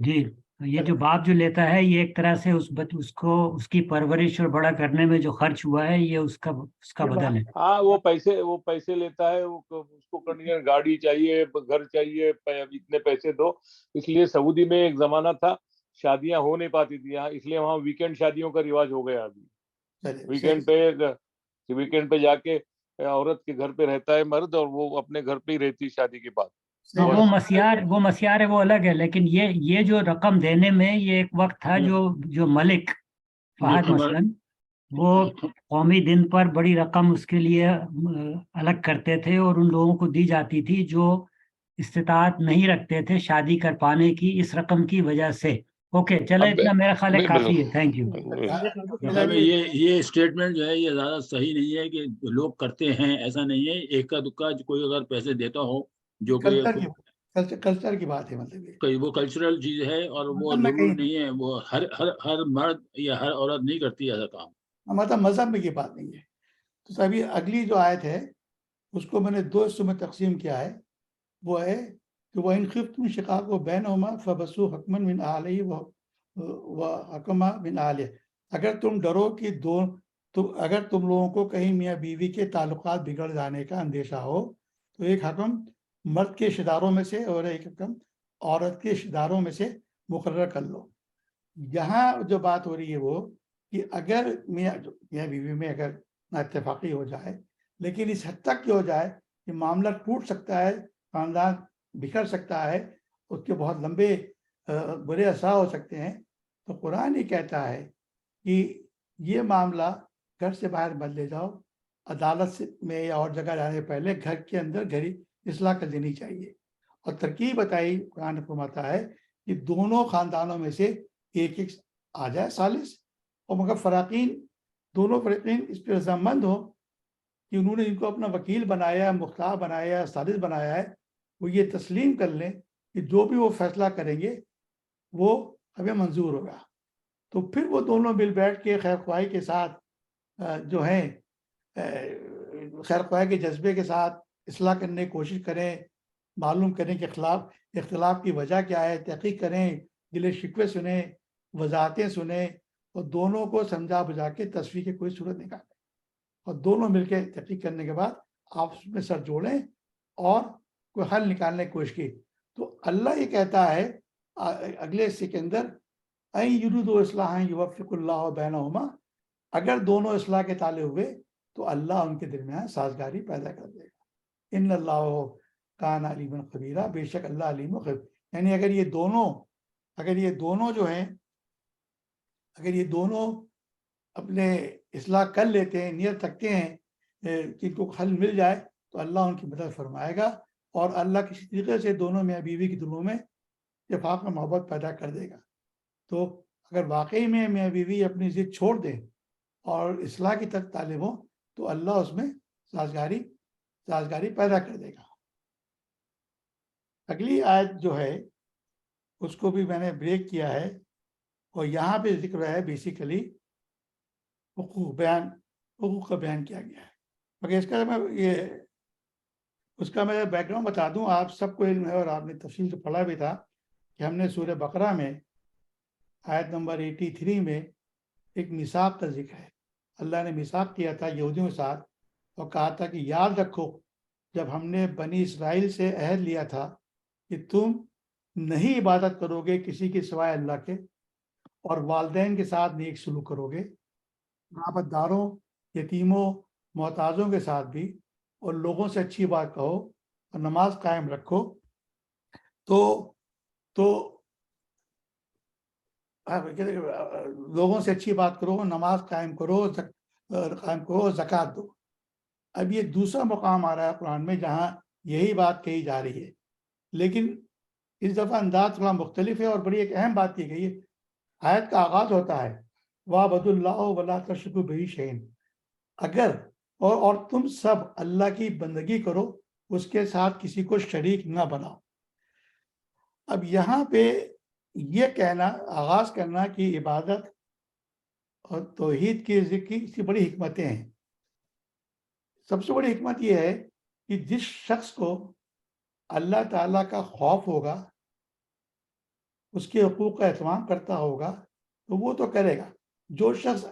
جی یہ جو باپ جو لیتا ہے یہ ایک طرح سے اس کو اس کی پرورش اور بڑا کرنے میں جو خرچ ہوا ہے یہ اس کا بدل ہے. ہاں وہ پیسے لیتا ہے، اس کو کنڈیشن گاڑی چاہیے، گھر چاہیے، اتنے پیسے دو. اس لیے سعودی میں ایک زمانہ تھا شادیاں ہو نہیں پاتی تھی یہاں، اس لیے وہاں ویکینڈ شادیوں کا رواج ہو گیا. ابھی ویکینڈ پہ جا کے عورت کے گھر پہ رہتا ہے مرد، اور وہ اپنے گھر پہ ہی رہتی شادی کے بعد. وہ مسیار ہے، وہ الگ ہے. لیکن یہ جو رقم دینے میں یہ ایک وقت تھا جو ملک فہد مثلاً وہ قومی دن پر بڑی رقم اس کے لیے الگ کرتے تھے اور ان لوگوں کو دی جاتی تھی جو استطاعت نہیں رکھتے تھے شادی کر پانے کی اس رقم کی وجہ سے. اوکے چلے اتنا میرا خیال ہے کافی ہے. Thank you. یہ اسٹیٹمنٹ جو ہے یہ زیادہ صحیح نہیں ہے کہ لوگ کرتے ہیں، ایسا نہیں ہے. ایک کا دکا کوئی اگر پیسے دیتا ہو جو کلچر کی بات ہے، مطلب وہ کلچرل چیز ہے، اور وہ ضرور نہیں ہے وہ ہر مرد یا ہر عورت نہیں کرتی ایسا کام. مطلب مذہب میں یہ بات نہیں ہے. تو ابھی اگلی جو آیت ہے اس کو میں نے 2 حصوں میں تقسیم کیا ہے. وہ ہے کہ وَإِنْ خِفْتُمْ شِقَاقَ بَيْنَهُمَا فَبَعُثُوا حَكَمًا مِنْ أَهْلِهِ وَحَكَمًا مِنْ أَهْلِهَا. اگر تم ڈرو کہ اگر تم لوگوں کو کہیں میاں بیوی کے تعلقات بگڑ جانے کا اندیشہ ہو تو ایک حکم مرد کے رشتہ داروں میں سے اور ایک حکم عورت کے رشتہ داروں میں سے مقرر کر لو. یہاں جو بات ہو رہی ہے وہ کہ اگر میاں بیوی میں اگر نا اتفاقی ہو جائے، لیکن اس حد تک ہو جائے کہ معاملہ ٹوٹ سکتا ہے، خاندان بکھر سکتا ہے، اس کے بہت لمبے برے اثر ہو سکتے ہیں، تو قرآن یہ کہتا ہے کہ یہ معاملہ گھر سے باہر مت لے جاؤ. عدالت میں یا اور جگہ جانے سے پہلے گھر کے اندر گھری اصلاح کر دینی چاہیے. اور ترکیب بتائی قرآن فرماتا ہے کہ دونوں خاندانوں میں سے ایک آ جائے ثالث، اور مگر دونوں فریقین اس پہ رضامند ہو کہ انہوں نے ان کو اپنا وکیل بنایا، مختار بنایا، ثالث بنایا ہے، وہ یہ تسلیم کر لیں کہ جو بھی وہ فیصلہ کریں گے وہ ہمیں منظور ہوگا. تو پھر وہ دونوں مل بیٹھ کے خیر خواہی کے ساتھ جو ہیں خیر خواہی کے جذبے کے ساتھ اصلاح کرنے کی کوشش کریں، معلوم کریں کہ اختلاف کی وجہ کیا ہے، تحقیق کریں، گلے شکوے سنیں، وضاحتیں سنیں، اور دونوں کو سمجھا بجھا کے تصفیہ کی کوئی صورت نکالیں، اور دونوں مل کے تحقیق کرنے کے بعد آپس میں سر جوڑیں اور کوئی حل نکالنے کی کوشش کی. تو اللہ یہ کہتا ہے اگلے حصے کے اندر اَن یُرِیدُوا اصلاحً یوفق اللہ بینہما، اگر دونوں اصلاح کے تالے ہوئے تو اللہ ان کے درمیان سازگاری پیدا کر دے گا. ان اللہ کان علیما خبیرا، بے شک اللہ علیم و خبیر. یعنی اگر یہ دونوں جو ہیں، اگر یہ دونوں اپنے اصلاح کر لیتے ہیں، نیت رکھتے ہیں کہ ان کو حل مل جائے، تو اللہ ان کی مدد فرمائے گا، اور اللہ کسی طریقے سے دونوں میاں بیوی کے دلوں میں اتفاق اور محبت پیدا کر دے گا. تو اگر واقعی میں میاں بیوی اپنی ضد چھوڑ دیں اور اصلاح کی طرف طالب ہوں تو اللہ اس میں سازگاری پیدا کر دے گا. اگلی آیت جو ہے اس کو بھی میں نے بریک کیا ہے، اور یہاں پہ ذکر ہے بیسیکلی حقوق کا بیان کیا گیا ہے. مگر اس کا میں بیک گراؤنڈ بتا دوں. آپ سب کو علم ہے اور آپ نے تفصیل سے پڑھا بھی تھا کہ ہم نے سورہ بقرہ میں آیت نمبر 83 میں ایک میثاق کا ذکر ہے. اللہ نے میثاق کیا تھا یہودیوں کے ساتھ اور کہا تھا کہ یاد رکھو جب ہم نے بنی اسرائیل سے عہد لیا تھا کہ تم نہیں عبادت کرو گے کسی کے سوائے اللہ کے، اور والدین کے ساتھ نیک سلوک کرو گے، غربت داروں، یتیموں، محتاجوں کے ساتھ بھی، اور لوگوں سے اچھی بات کہو اور نماز قائم رکھو. تو لوگوں سے اچھی بات کرو، نماز قائم کرو، زکوٰۃ دو. اب یہ دوسرا مقام آ رہا ہے قرآن میں جہاں یہی بات کہی جا رہی ہے، لیکن اس دفعہ انداز تھوڑا مختلف ہے، اور بڑی ایک اہم بات کی گئی ہے. آیت کا آغاز ہوتا ہے وَاعْبُدُوا اللَّهَ وَلَا تُشْرِكُوا بِهِ شَيْئًا. اگر اور تم سب اللہ کی بندگی کرو، اس کے ساتھ کسی کو شریک نہ بناؤ۔ اب یہاں پہ یہ کہنا، آغاز کرنا کہ عبادت اور توحید کی ذکر کی اس کی بڑی حکمتیں ہیں۔ سب سے بڑی حکمت یہ ہے کہ جس شخص کو اللہ تعالیٰ کا خوف ہوگا، اس کے حقوق کا اہتمام کرتا ہوگا، تو وہ تو کرے گا۔ جو شخص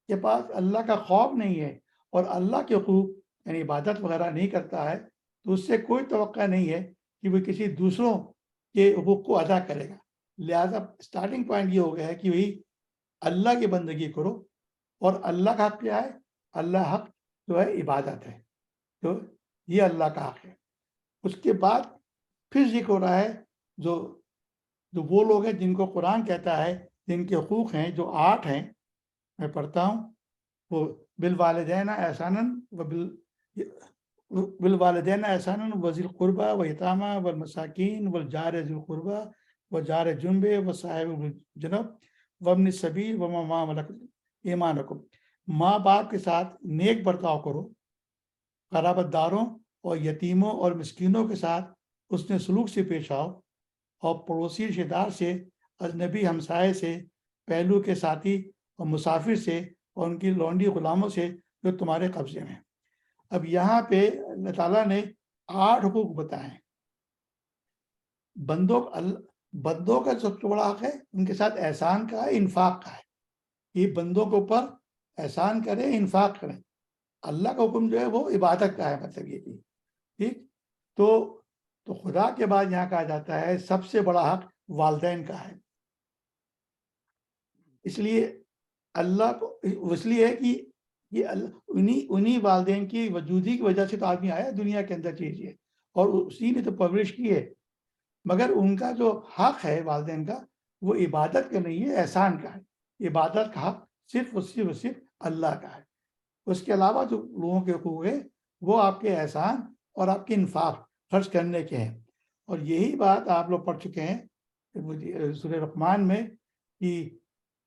کے پاس اللہ کا خوف نہیں ہے اور اللہ کے حقوق یعنی عبادت وغیرہ نہیں کرتا ہے، تو اس سے کوئی توقع نہیں ہے کہ وہ کسی دوسروں کے حقوق کو ادا کرے گا۔ لہذا سٹارٹنگ پوائنٹ یہ ہو گیا ہے کہ وہی اللہ کی بندگی کرو، اور اللہ کا حق کیا ہے؟ اللہ حق جو ہے عبادت ہے، تو یہ اللہ کا حق ہے۔ اس کے بعد پھر ذکر ہو رہا ہے جو وہ لوگ ہیں جن کو قرآن کہتا ہے جن کے حقوق ہیں، جو 8 ہیں، میں پڑھتا ہوں، وہ بالوالدین احسانا بالوالدین احسانا وذی القربى ویتاما والمساکین والجار ذی القربى وجار جنب وصاحب الجنب وابن السبیل وما ملکت ایمانکم۔ ماں باپ کے ساتھ نیک برتاؤ کرو، قرابت داروں اور یتیموں اور مسکینوں کے ساتھ حسن سلوک سے پیش آؤ، اور پڑوسی رشتہ دار سے، اجنبی ہمسائے سے، پہلو کے ساتھی اور مسافر سے، اور ان کی لونڈی غلاموں سے جو تمہارے قبضے میں ہیں۔ اب یہاں پہ اللہ تعالیٰ نے 8 حقوق بتائے ہیں۔ بندوں کا سب سے بڑا حق ہے ان کے ساتھ احسان کا ہے، انفاق کا ہے۔ یہ بندوں کے اوپر احسان کریں، انفاق کریں۔ اللہ کا حکم جو ہے وہ عبادت کا ہے، مطلب یہ کہ ٹھیک۔ تو خدا کے بعد یہاں کہا جاتا ہے سب سے بڑا حق والدین کا ہے۔ اس لیے اللہ کو اس لیے ہے کہ یہ انہی والدین کی وجودی کی وجہ سے تو آدمی آیا دنیا کے اندر چیز ہے، اور اسی نے تو پرورش کی ہے، مگر ان کا جو حق ہے والدین کا وہ عبادت کا نہیں ہے، احسان کا ہے۔ عبادت کا حق صرف اللہ کا ہے۔ اس کے علاوہ جو لوگوں کے حقوق ہیں وہ آپ کے احسان اور آپ کے انفاق خرچ کرنے کے ہیں۔ اور یہی بات آپ لوگ پڑھ چکے ہیں سورہ لقمان میں کہ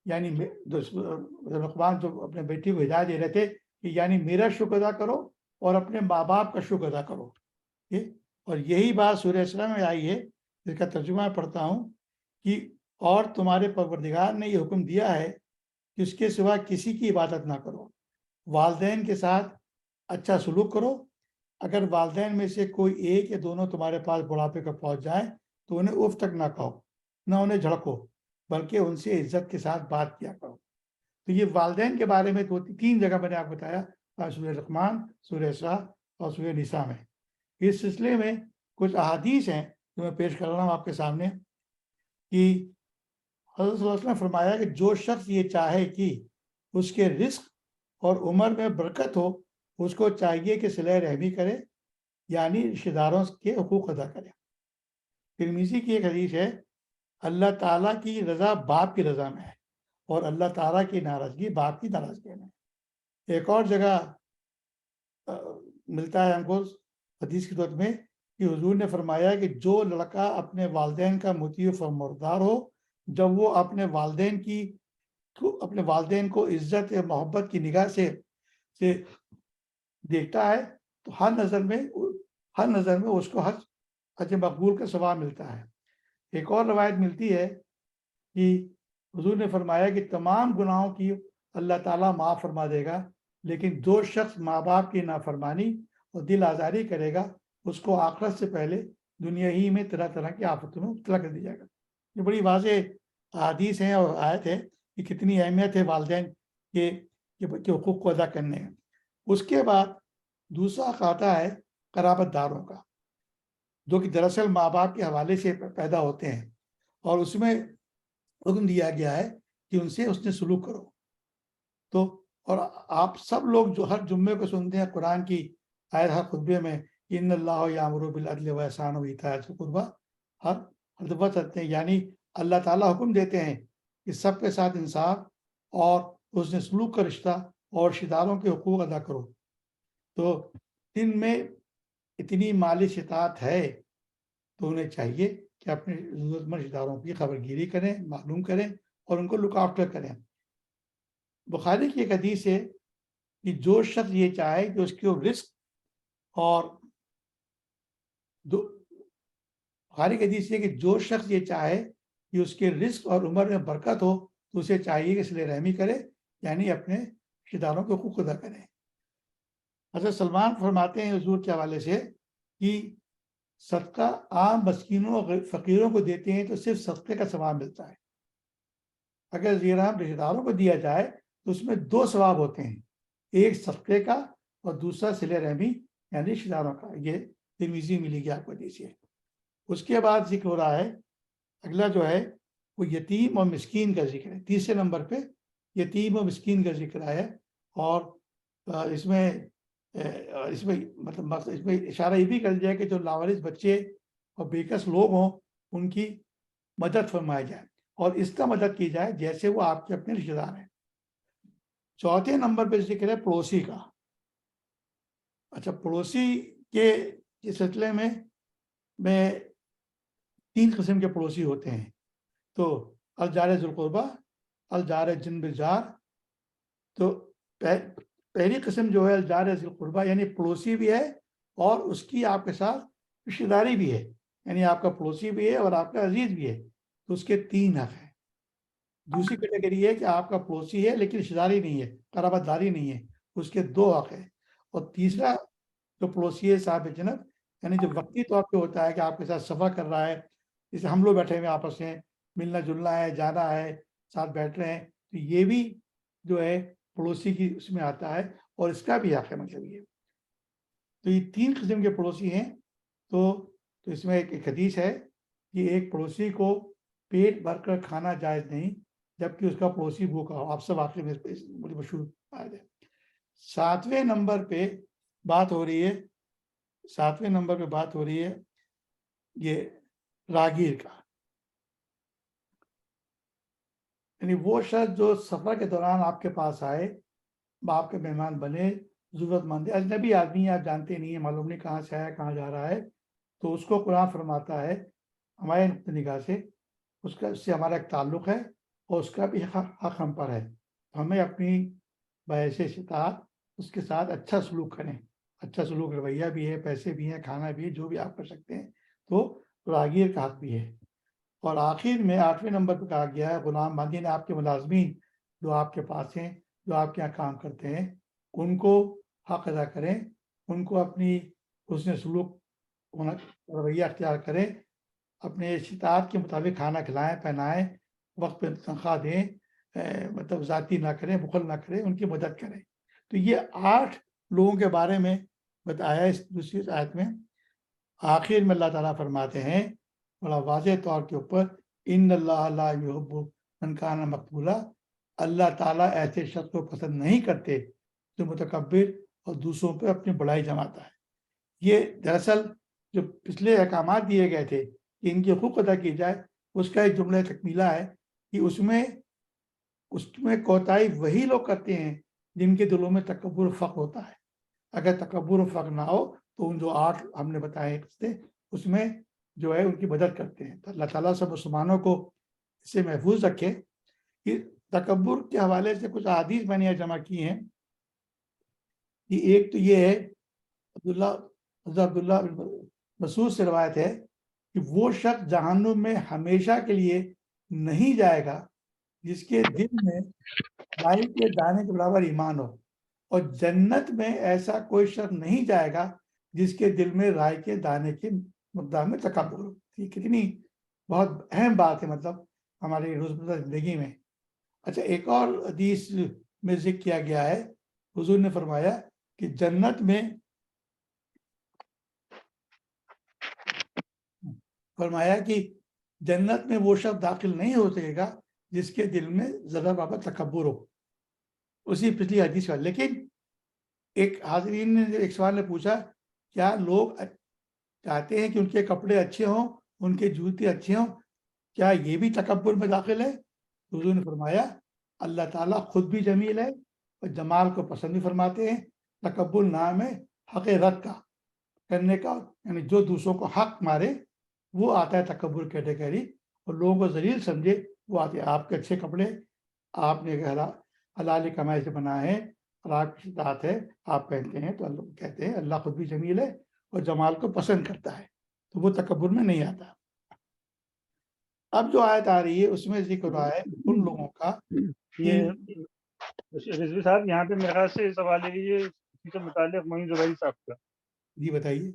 یعنی لقمان جو اپنے بیٹی کو ہدایت دے رہے تھے کہ یعنی میرا شکر ادا کرو اور اپنے ماں باپ کا شکر ادا کرو۔ اور یہی بات سورہ اسراء میں آئی ہے، جس کا ترجمہ میں پڑھتا ہوں کہ اور تمہارے پروردگار نے یہ حکم دیا ہے کہ اس کے سوا کسی کی عبادت نہ کرو، والدین کے ساتھ اچھا سلوک کرو، اگر والدین میں سے کوئی ایک یا دونوں تمہارے پاس بڑھاپے کا پہنچ جائیں تو انہیں اف تک نہ کہو، نہ انہیں جھڑکو، بلکہ ان سے عزت کے ساتھ بات کیا کرو۔ تو یہ والدین کے بارے میں 2-3 جگہ میں نے آپ کو بتایا، سورہ لقمان، سورہ اسراء اور سورہ نساء میں۔ اس سلسلے میں کچھ احادیث ہیں جو میں پیش کر رہا ہوں آپ کے سامنے، کہ حضرت صلی اللہ علیہ وسلم نے فرمایا کہ جو شخص یہ چاہے کہ اس کے رزق اور عمر میں برکت ہو، اس کو چاہیے کہ صلہ رحمی کرے، یعنی رشتہ داروں کے حقوق ادا کرے۔ ترمذی کی ایک حدیث ہے، اللہ تعالیٰ کی رضا باپ کی رضا میں ہے، اور اللہ تعالیٰ کی ناراضگی باپ کی ناراضگی میں ہے۔ ایک اور جگہ ملتا ہے ہم کو حدیث کی صورت میں کہ حضور نے فرمایا کہ جو لڑکا اپنے والدین کا مطیع و فرمانبردار ہو، جب وہ اپنے والدین کو عزت یا محبت کی نگاہ سے دیکھتا ہے تو ہر نظر میں اس کو حج مقبول کا ثواب ملتا ہے۔ ایک اور روایت ملتی ہے کہ حضور نے فرمایا کہ تمام گناہوں کی اللہ تعالیٰ معاف فرما دے گا، لیکن جو شخص ماں باپ کی نافرمانی اور دل آزاری کرے گا، اس کو آخرت سے پہلے دنیا ہی میں طرح طرح کی آفتوں میں مبتلا کر دیا جائے گا۔ یہ بڑی واضح حدیث ہیں اور آیت ہے کہ کتنی اہمیت ہے والدین کے حقوق کو ادا کرنے میں۔ اس کے بعد دوسرا خاطہ ہے قرابت داروں کا، جو کہ دراصل ماں باپ کے حوالے سے پیدا ہوتے ہیں، اور اس میں حکم دیا گیا ہے کہ ان سے حسن سلوک کرو۔ تو اور آپ سب لوگ جو ہر جمعے کو سنتے ہیں قرآن کی آیت ہر خطبے میں، ان اللہ یامر بالعدل والاحسان وایتاء ذی القربی، ہر دفعہ چلتے ہیں، یعنی اللہ تعالیٰ حکم دیتے ہیں کہ سب کے ساتھ انصاف اور حسن سلوک کا رشتہ اور رشتہ داروں کے حقوق ادا کرو۔ تو دن میں اتنی مالی استطاعت ہے تو انہیں چاہیے کہ اپنے ضرورت مند رشتہ داروں کی خبر گیری کریں، معلوم کریں اور ان کو لک آفٹر کریں۔ بخاری کی ایک حدیث ہے کہ جو شخص یہ چاہے کہ اس کو رزق اور بخاری کی حدیث ہے کہ جو شخص یہ چاہے کہ اس کے رزق اور عمر میں برکت ہو تو اسے چاہیے کہ صلہ رحمی کرے، یعنی اپنے رشتہ داروں کے حقوق ادا کرے۔ حضرت سلمان فرماتے ہیں حضور کے حوالے سے کہ صدقہ عام مسکینوں اور فقیروں کو دیتے ہیں تو صرف صدقے کا ثواب ملتا ہے، اگر زیرہم رشتہ داروں کو دیا جائے تو اس میں 2 ثواب ہوتے ہیں، ایک صدقے کا اور دوسرا صلہ رحمی یعنی رشتہ داروں کا۔ یہ ترمذی ملے گی آپ کو حدیث ہے۔ اس کے بعد ذکر ہو رہا ہے، اگلا جو ہے وہ یتیم اور مسکین کا ذکر ہے، تیسرے نمبر پہ یتیم اور مسکین کا ذکر ہے، اور اس میں مطلب اس میں اشارہ یہ بھی کر دیا کہ جو لاوارث بچے اور بیکس لوگ ہوں ان کی مدد فرمائی جائے اور اس کا مدد کی جائے جیسے وہ آپ کے اپنے رشتہ دار ہیں۔ چوتھے نمبر پہ ذکر ہے پڑوسی کا۔ اچھا، پڑوسی کے سلسلے میں 3 قسم کے پڑوسی ہوتے ہیں، تو الجار ذی القربہ، الجار جنب الجار۔ تو پہلی قسم جو ہے الجار ذی القربہ یعنی پڑوسی بھی ہے اور اس کی آپ کے ساتھ رشتہ داری بھی ہے، یعنی آپ کا پڑوسی بھی ہے اور آپ کا عزیز بھی ہے، تو اس کے 3 حق ہیں۔ دوسری کیٹیگری ہے کہ آپ کا پڑوسی ہے لیکن رشتہ داری نہیں ہے، قرابت داری نہیں ہے، اس کے 2 حق ہیں۔ اور تیسرا جو پڑوسی ہے صاحب جنب، یعنی جو وقتی طور پہ ہوتا ہے کہ آپ کے ساتھ سفر کر رہا ہے، جیسے ہم لوگ بیٹھے ہوئے آپس میں ملنا جلنا ہے، جانا ہے، ساتھ بیٹھ رہے ہیں، تو یہ بھی جو ہے پڑوسی کی اس میں آتا ہے اور اس کا بھی حق ہے۔ مطلب یہ تو یہ 3 قسم کے پڑوسی ہیں۔ تو اس میں ایک حدیث ہے کہ ایک پڑوسی کو پیٹ بھر کر کھانا جائز نہیں جبکہ اس کا پڑوسی بھوکا ہو۔ آپ سب آخر میں بڑی مشہور آیت ہے۔ 7ویں نمبر پہ بات ہو رہی ہے، 7ویں نمبر پہ بات ہو رہی ہے یہ راگیر کا، یعنی وہ شخص جو سفر کے دوران آپ کے پاس آئے، آپ کے مہمان بنے، ضرورت مند ہے، اجنبی آدمی ہے، آپ جانتے نہیں ہیں، معلوم نہیں کہاں سے آیا کہاں جا رہا ہے، تو اس کو قرآن فرماتا ہے ہمارے نگاہ سے اس سے ہمارا ایک تعلق ہے اور اس کا بھی حق ہم پر ہے، ہمیں اپنی باعث استطاعت اس کے ساتھ اچھا سلوک کریں، اچھا سلوک رویہ بھی ہے، پیسے بھی ہیں، کھانا بھی ہے، جو بھی آپ کر سکتے ہیں، تو راگیر کا حق بھی ہے۔ اور آخر میں 8ویں نمبر پہ کہا گیا ہے غلام باندھی نے آپ کے ملازمین جو آپ کے پاس ہیں، جو آپ کے یہاں کام کرتے ہیں، ان کو حق ادا کریں، ان کو اپنی حسن سلوک رویہ اختیار کریں، اپنے استطاعت کے مطابق کھانا کھلائیں، پہنائیں، وقت پہ تنخواہ دیں، مطلب ذاتی نہ کریں، بخل نہ کریں، ان کی مدد کریں۔ تو یہ 8 لوگوں کے بارے میں بتایا اس دوسری آیت میں۔ آخر میں اللہ تعالیٰ فرماتے ہیں بڑا واضح طور کے اوپر، ان اللہ لا یحب من کان مقبولا، اللہ تعالیٰ ایسے شخص کو پسند نہیں کرتے جو متکبر اور دوسروں پہ اپنی بڑائی جماتا ہے۔ یہ دراصل جو پچھلے احکامات دیے گئے تھے کہ ان کے حقوق ادا کی جائے، اس کا ایک جملہ تکمیلہ ہے کہ اس میں کوتاہی وہی لوگ کرتے ہیں جن کے دلوں میں تکبر و فخر ہوتا ہے۔ اگر تکبر و فخر نہ ہو تو ان جو 8 ہم نے بتائے قصے اس میں جو ہے ان کی مدد کرتے ہیں۔ تو اللہ تعالیٰ سب مسلمانوں کو اس سے محفوظ رکھے۔ کہ تکبر کے حوالے سے کچھ احادیث میں نے جمع کی ہیں، کہ ایک تو یہ ہے عبداللہ مسعود سے روایت ہے کہ وہ شخص جہنم میں ہمیشہ کے لیے نہیں جائے گا جس کے دل میں رائی کے دانے کے برابر ایمان ہو، اور جنت میں ایسا کوئی شخص نہیں جائے گا جس کے دل میں رائی کے دانے کے مقدار میں تکبر ہو۔ یہ کتنی بہت اہم بات ہے مطلب ہماری روزمرہ زندگی میں۔ اچھا، ایک اور حدیث میں ذکر کیا گیا ہے، حضور نے فرمایا کہ جنت میں وہ شخص داخل نہیں ہو سکے گا جس کے دل میں ذرا برابر تکبر ہو، اسی پچھلی حدیث کا۔ لیکن ایک حاضرین نے ایک سوال نے پوچھا، کیا لوگ چاہتے ہیں کہ ان کے کپڑے اچھے ہوں، ان کے جوتے اچھے ہوں، کیا یہ بھی تکبر میں داخل ہے؟ حضور نے فرمایا اللہ تعالیٰ خود بھی جمیل ہے اور جمال کو پسند بھی فرماتے ہیں۔ تکبر نام ہے حق رد کا کرنے کا، یعنی جو دوسروں کو حق مارے وہ آتا ہے تکبر کیٹیگری، اور لوگوں کو ذلیل سمجھے وہ آتے ہیں۔ آپ کے اچھے کپڑے آپ نے حلال کمائی سے بنائے ہیں، اور آپ کی استطاعت ہے آپ پہنتے ہیں تو اللہ کہتے ہیں اللہ خود بھی جمیل ہے اور جمال کو پسند کرتا ہے، تو وہ تکبر میں نہیں آتا۔ اب جو آیت آ رہی ہے اس میں ذکر ہوا ہے ان لوگوں کا یہ رضوی صاحب یہاں پہ میرے خیال سے سوال ہے یہ اسی سے متعلق معین زبیری صاحب کا۔ جی بتائیے۔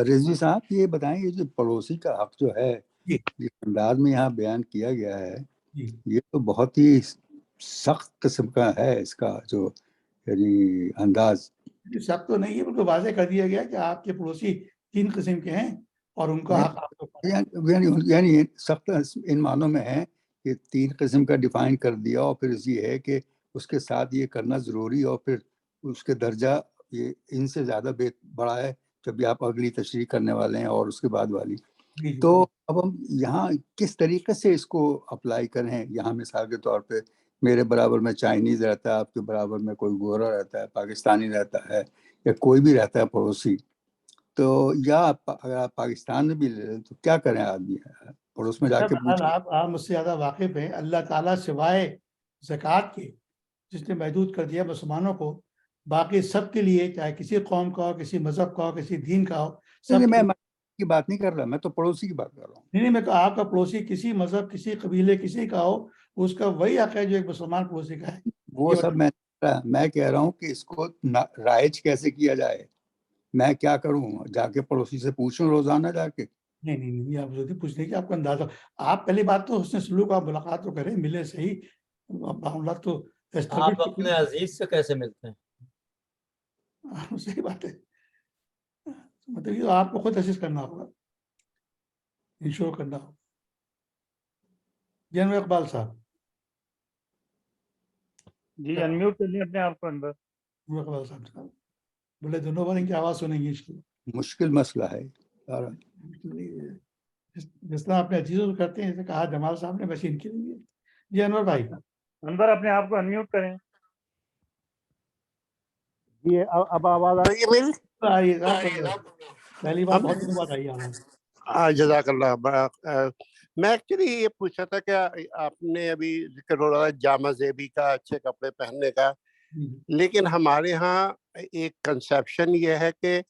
رضوی صاحب یہ بتائیں، یہ جو پڑوسی کا حق جو ہے جی جس انداز میں یہاں بیان کیا گیا ہے، جی یہ تو بہت ہی سخت قسم کا ہے، اس کا جو یعنی انداز۔ سب تو نہیں ہے بلکہ واضح کر دیا گیا کہ آپ کے پڑوسی 3 قسم کے ہیں اور ان کا حق آپ کو یعنی سخت ان معنوں میں ہے کہ 3 قسم کا ڈیفائن کر دیا، اور پھر یہ ہے کہ اس کے ساتھ یہ کرنا ضروری، اور پھر اس کے درجہ یہ ان سے زیادہ بڑا ہے جب بھی آپ اگلی تشریح کرنے والے ہیں اور اس کے بعد والی۔ جی تو اب ہم یہاں کس طریقے سے اس کو اپلائی کریں؟ یہاں مثال کے طور پہ میرے برابر میں چائنیز رہتا ہے، آپ کے برابر میں کوئی گورا رہتا ہے، پاکستانی رہتا ہے، یا کوئی بھی رہتا ہے پڑوسی، تو یا اگر آپ پاکستان میں بھی لے لیں تو کیا کریں آدمی پڑوس میں جا کے پوچھیں؟ آپ مجھ سے زیادہ واقف ہیں۔ اللہ تعالیٰ سوائے زکوٰۃ کے جس نے محدود کر دیا مسلمانوں کو، باقی سب کے لیے، چاہے کسی قوم کا ہو، کسی مذہب کا ہو، کسی دین کا ہو، سب نہیں، میں کی بات نہیں کر رہا، میں تو پڑوسی کی بات کر رہا ہوں۔ نہیں میں تو آپ کا پڑوسی کسی مذہب، کسی قبیلے، کسی کا ہو، اس کا وہی حق ہے جو ایک مسلمان پڑوسی کا ہے۔ وہ سب میں کہہ رہا ہوں کہ اس کو رائج کیسے کیا جائے؟ میں کیا کروں؟ جا کے پڑوسی سے پوچھوں روزانہ جا کے؟ نہیں آپ ضروری پوچھنے کی آپ کو اندازہ، آپ پہلی بات تو حسن سلوک، آپ ملاقات تو کریں، ملے صحیح، معاملات تو آپ اپنے عزیز سے کیسے ملتے ہیں؟ صحیح بات ہے، مطلب یہ آپ کو خود تجسس کرنا ہوگا، انشور کرنا ہوگا۔ جناب اقبال صاحب، جی انمیوٹ کر لیں اپنے آپ کو اندر۔ اقبال صاحب بولے دونوں بار ان کی آواز سنیں گے انشاءاللہ۔ مشکل مسئلہ ہے سارا۔ جس طرح اپنے عزیزوں کو کرتے ہیں، جیسے کہا جمال صاحب نے، ویسے ان کے لیے۔ جی انور بھائی، انور اپنے آپ کو انمیوٹ کریں۔ جی اب آواز آ رہی ہے میری؟ پہلی بار بہت دنوں بعد آئی آواز۔ جزاک اللہ۔ میں ایکچولی یہ پوچھا تھا کہ آپ نے ابھی ذکر ہو رہا ہے جامع زیبی کا، اچھے کپڑے پہننے کا، لیکن ہمارے ہاں ایک کنسیپشن یہ ہے کہ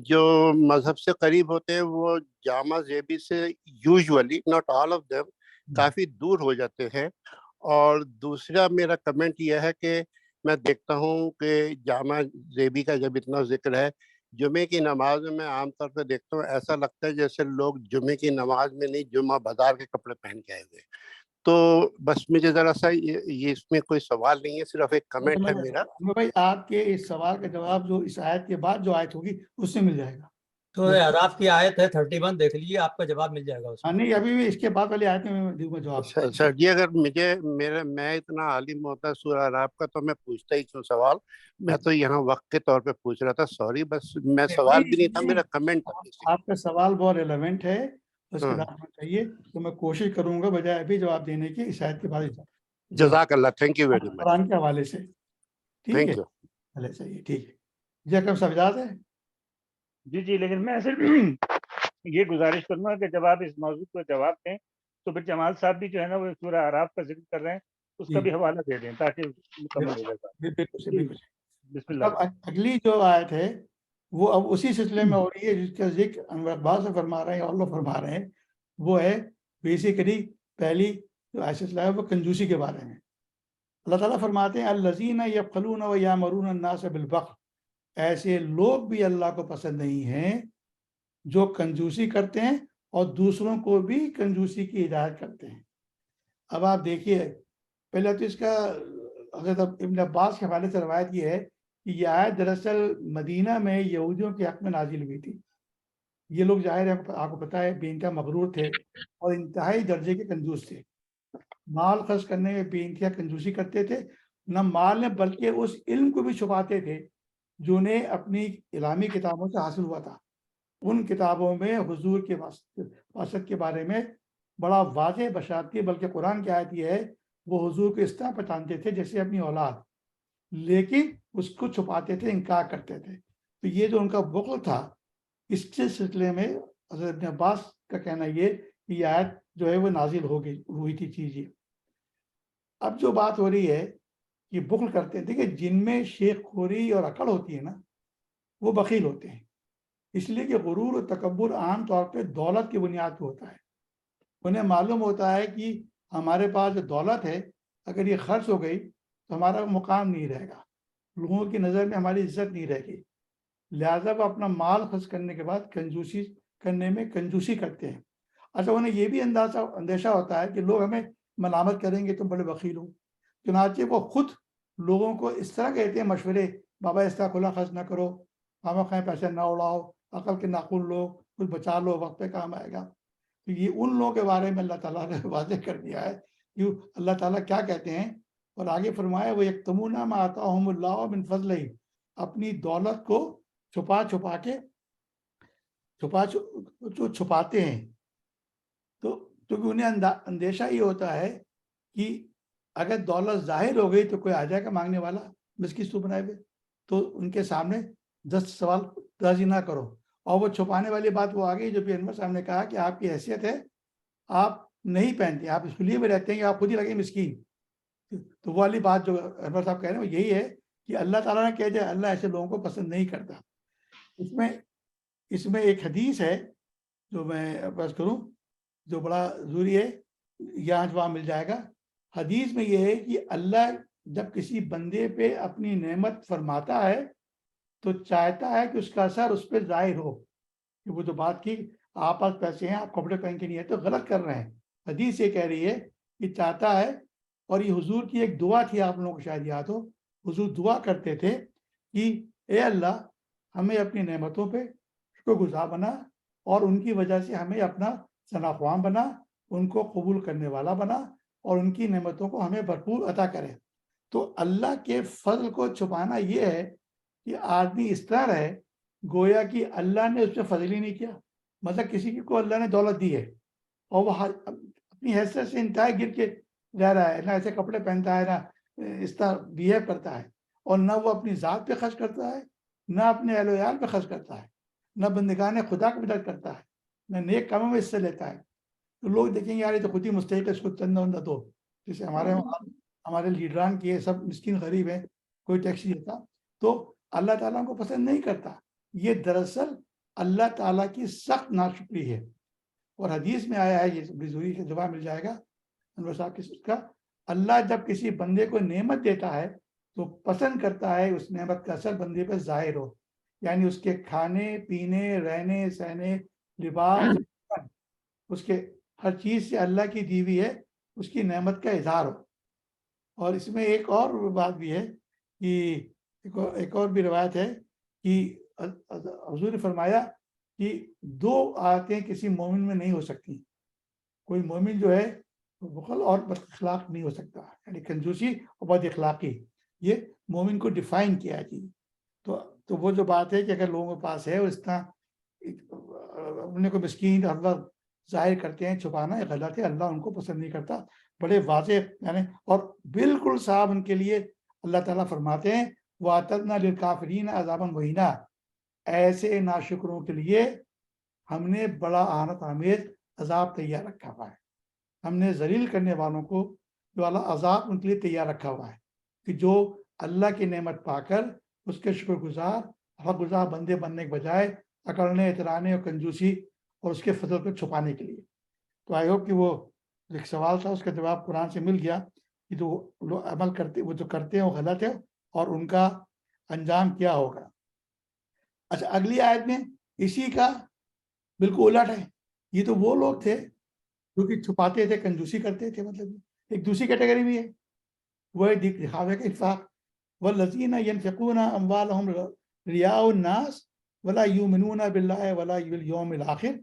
جو مذہب سے قریب ہوتے ہیں وہ جامع زیبی سے usually, not all of them, کافی دور ہو جاتے ہیں۔ اور دوسرا میرا کمنٹ یہ ہے کہ میں دیکھتا ہوں کہ جامع زیبی کا جب اتنا ذکر ہے، جمعے کی نماز میں عام طور پہ دیکھتا ہوں ایسا لگتا ہے جیسے لوگ جمعے کی نماز میں نہیں، جمعہ بازار کے کپڑے پہن کے آئے ہوئے۔ تو بس مجھے ذرا سا یہ اس میں کوئی سوال نہیں ہے، صرف ایک کمنٹ ہے میرا۔ بھائی آپ کے اس سوال کا جواب جو اس آیت کے بعد جو آیت ہوگی اس سے مل جائے گا۔ تو اعراف کی آیت ہے 31، دیکھ لیجیے، آپ کا جواب مل جائے گا اس میں۔ نہیں ابھی بھی اس کے بعد والی آیت میں دوں گا جواب۔ سر جی، اگر میں اتنا عالم ہوتا سورہ اعراف کا تو میں پوچھتا ہی کیوں سوال؟ میں تو یہاں وقت کے طور پہ پوچھ رہا تھا، سوری، بس میں سوال بھی نہیں تھا، میرا کمنٹ تھا۔ آپ کا سوال بہت ریلیونٹ ہے، اس کے بعد چاہیے تو میں کوشش کروں گا بجائے ابھی جواب دینے کی اس آیت کے بعد جزاک اللہ، تھینک یو ویری مچ، قرآن کے حوالے سے۔ ٹھیک ہے، تھینک یو۔ چلے صحیح، ٹھیک ہے جی۔ اکرم صاحب اجازت ہے؟ جی لیکن میں صرف یہ گزارش کروں گا کہ جب آپ اس موضوع کو جواب دیں تو پھر جمال صاحب بھی جو ہے نا وہ سورہ اعراف کا ذکر کر رہے ہیں، اس کا بھی حوالہ دے دیں تاکہ مکمل ہو جائے۔ بسم اللہ۔ اگلی جو آیت ہے وہ اب اسی سلسلے میں ہو رہی ہے جس کا ذکر انور اقبال سے فرما رہے ہیں اور لوگ فرما رہے ہیں، وہ ہے بیسیکلی پہلی جو آیت ہے وہ کنجوسی کے بارے میں۔ اللہ تعالیٰ فرماتے ہیں الذین یبخلون ویامرون الناس بالبخل، ایسے لوگ بھی اللہ کو پسند نہیں ہیں جو کنجوسی کرتے ہیں اور دوسروں کو بھی کنجوسی کی ہدایت کرتے ہیں۔ اب آپ دیکھیے، پہلے تو اس کا حضرت ابن عباس کے حوالے سے روایت یہ ہے کہ یہ آیت دراصل مدینہ میں یہودیوں کے حق میں نازل ہوئی تھی۔ یہ لوگ ظاہر ہے آپ کو پتہ ہے بے انتہا مغرور تھے اور انتہائی درجے کے کنجوس تھے، مال خرچ کرنے میں بے انتہا کنجوسی کرتے تھے، نہ مال میں بلکہ اس علم کو بھی چھپاتے تھے جو انہیں اپنی علمی کتابوں سے حاصل ہوا تھا۔ ان کتابوں میں حضور کے واسط کے بارے میں بڑا واضح بشارت تھی، بلکہ قرآن کی آیت یہ ہے وہ حضور کو اس طرح پہچانتے تھے جیسے اپنی اولاد، لیکن اس کو چھپاتے تھے، انکار کرتے تھے۔ تو یہ جو ان کا بخل تھا، اس کے سلسلے میں حضرت ابن عباس کا کہنا یہ کہ یہ آیت جو ہے وہ نازل ہوئی تھی چیز یہ۔ اب جو بات ہو رہی ہے کہ بخل کرتے ہیں، دیکھیں جن میں شیخ خوری اور عقل ہوتی ہے نا وہ بخیل ہوتے ہیں، اس لیے کہ غرور اور تکبر عام طور پہ دولت کی بنیاد پہ ہوتا ہے. انہیں معلوم ہوتا ہے کہ ہمارے پاس جو دولت ہے اگر یہ خرچ ہو گئی تو ہمارا مقام نہیں رہے گا، لوگوں کی نظر میں ہماری عزت نہیں رہے گی، لہذا وہ اپنا مال خرچ کرنے کے بعد کنجوسی کرنے میں کنجوسی کرتے ہیں. اچھا انہیں یہ بھی اندیشہ ہوتا ہے کہ لوگ ہمیں ملامت کریں گے تم بڑے بخیل ہو، چنانچہ وہ خود لوگوں کو اس طرح کہتے ہیں مشورے، بابا اس طرح کھلا خرچ نہ کرو، خواہ خواہ پیسے نہ اڑاؤ، عقل کے ناخن لو، کچھ بچا لو، وقت پہ کام آئے گا. تو یہ ان لوگوں کے بارے میں اللہ تعالیٰ نے واضح کر دیا ہے کہ اللہ تعالیٰ کیا کہتے ہیں، اور آگے فرمایا وہ یکتمون ما آتاہم اللہ من فضلہ، اپنی دولت کو چھپا کے چھپاتے ہیں. تو کیونکہ انہیں اندیشہ یہ ہوتا ہے کہ اگر دولت ظاہر ہو گئی تو کوئی آ جائے گا مانگنے والا مسکی سو بنائے ہوئے، تو ان کے سامنے 10 سوال راضی نہ کرو. اور وہ چھپانے والی بات وہ آ گئی جو پھر انور صاحب نے کہا کہ آپ کی حیثیت ہے، آپ نہیں پہنتے، آپ اس لیے میں رہتے ہیں کہ آپ خود ہی لگے مسکین. تو وہ والی بات جو انور صاحب کہہ رہے ہیں وہ یہی ہے کہ اللہ تعالیٰ نے کہہ دیا اللہ ایسے لوگوں کو پسند نہیں کرتا. اس میں ایک حدیث ہے جو میں بس کروں جو بڑا ضروری ہے، یہاں جواب مل جائے گا. حدیث میں یہ ہے کہ اللہ جب کسی بندے پہ اپنی نعمت فرماتا ہے تو چاہتا ہے کہ اس کا اثر اس پہ ظاہر ہو. کہ وہ جو بات کی آپ پاس پیسے ہیں آپ کپڑے پہن کے نہیں ہے تو غلط کر رہے ہیں. حدیث یہ کہہ رہی ہے کہ چاہتا ہے، اور یہ حضور کی ایک دعا تھی، آپ لوگوں کو شاید یاد ہو، حضور دعا کرتے تھے کہ اے اللہ ہمیں اپنی نعمتوں پہ شکر گزار بنا اور ان کی وجہ سے ہمیں اپنا ثناء بنا، ان کو قبول کرنے والا بنا اور ان کی نعمتوں کو ہمیں بھرپور عطا کرے. تو اللہ کے فضل کو چھپانا یہ ہے کہ آدمی اس طرح رہے گویا کہ اللہ نے اس پہ فضل ہی نہیں کیا. مطلب کسی کو اللہ نے دولت دی ہے اور وہ اپنی حیثیت سے انتہائی گر کے رہ رہا ہے، نہ ایسے کپڑے پہنتا ہے، نہ اس طرح بیہیو کرتا ہے، اور نہ وہ اپنی ذات پہ خرچ کرتا ہے، نہ اپنے اہل و عیال پہ خرچ کرتا ہے، نہ بندگان خدا کی مدد کرتا ہے، نہ نیک کاموں میں حصہ لیتا ہے. تو لوگ دیکھیں گے یار یہ تو خود ہی مستحق ہے، اس کو چندہ وندہ دو. جیسے ہمارے لیڈران کی سب مسکین غریب ہیں، کوئی ٹیکس نہیں دیتا. تو اللہ تعالیٰ کو پسند نہیں کرتا. یہ دراصل اللہ تعالیٰ کی سخت ناشکری ہے. اور حدیث میں آیا ہے، یہ ضروری کا جواب مل جائے گا انور صاحب کا، اللہ جب کسی بندے کو نعمت دیتا ہے تو پسند کرتا ہے اس نعمت کا اثر بندے پہ ظاہر ہو، یعنی اس کے کھانے پینے رہنے سہنے لباس اس کے ہر چیز سے اللہ کی دی ہوئی ہے اس کی نعمت کا اظہار ہو. اور اس میں ایک اور بات بھی ہے کہ ایک اور بھی روایت ہے کہ حضور نے فرمایا کہ 2 آیتیں کسی مومن میں نہیں ہو سکتی. کوئی مومن جو ہے بخل اور بد اخلاق نہیں ہو سکتا، یعنی کنجوسی اور بد اخلاقی، یہ مومن کو ڈیفائن کیا ہے. تو وہ جو بات ہے کہ اگر لوگوں کے پاس ہے اس طرح اپنے کو مسکین ہر وقت ظاہر کرتے ہیں، چھپانا یہ غلط ہے، اللہ ان کو پسند نہیں کرتا. بڑے واضح یعنی اور بالکل صاحب ان کے لیے اللہ تعالیٰ فرماتے ہیں وَأَعْتَدْنَا لِلْكَافِرِينَ عَذَابًا مُهِينًا، ایسے ناشکروں کے لیے ہم نے بڑا اہانت آمیز عذاب تیار رکھا ہوا ہے. ہم نے ذلیل کرنے والوں کو جو والا عذاب ان کے لیے تیار رکھا ہوا ہے کہ جو اللہ کی نعمت پا کر اس کے شکر گزار حق گزار بندے بننے کے بجائے اکڑنے اترانے اور کنجوسی اور اس کے فضل کو چھپانے کے لیے. تو آئی ہوپ کہ وہ ایک سوال تھا اس کا جواب قرآن سے مل گیا کہ جو لوگ عمل کرتے وہ جو کرتے ہیں وہ غلط ہے اور ان کا انجام کیا ہوگا. اچھا اگلی آیت میں اسی کا بالکل الٹ ہے. یہ تو وہ لوگ تھے جو کہ چھپاتے تھے کنجوسی کرتے تھے، مطلب ایک دوسری کیٹیگری بھی ہے وہ دکھاوے کا انفاق. والذین ینفقون اموالہم رئاء الناس ولا یؤمنون باللہ ولا بالیوم الآخر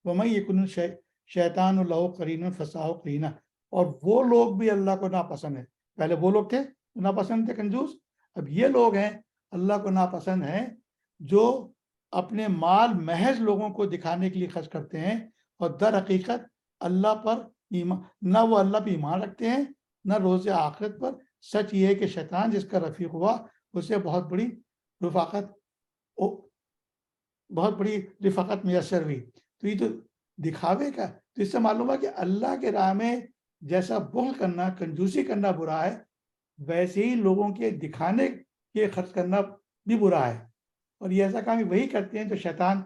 ومن یکن شیطان لہ قرین فساء قرینا. اور وہ لوگ بھی اللہ کو ناپسند ہیں. پہلے وہ لوگ تھے ناپسند تھے کنجوس، اب یہ لوگ ہیں اللہ کو ناپسند ہیں جو اپنے مال محض لوگوں کو دکھانے کے لیے خرچ کرتے ہیں اور در حقیقت اللہ پر ایمان نہ وہ اللہ پہ ایمان رکھتے ہیں نہ روز آخرت پر. سچ یہ ہے کہ شیطان جس کا رفیق ہوا اسے بہت بڑی رفاقت میسر ہوئی. تو یہ تو دکھاوے کا، تو اس سے معلوم ہے کہ اللہ کے راہ میں جیسا بخل کرنا کنجوسی کرنا برا ہے ویسے ہی لوگوں کے دکھانے کے خرچ کرنا بھی برا ہے، اور یہ ایسا کام وہی کرتے ہیں جو شیطان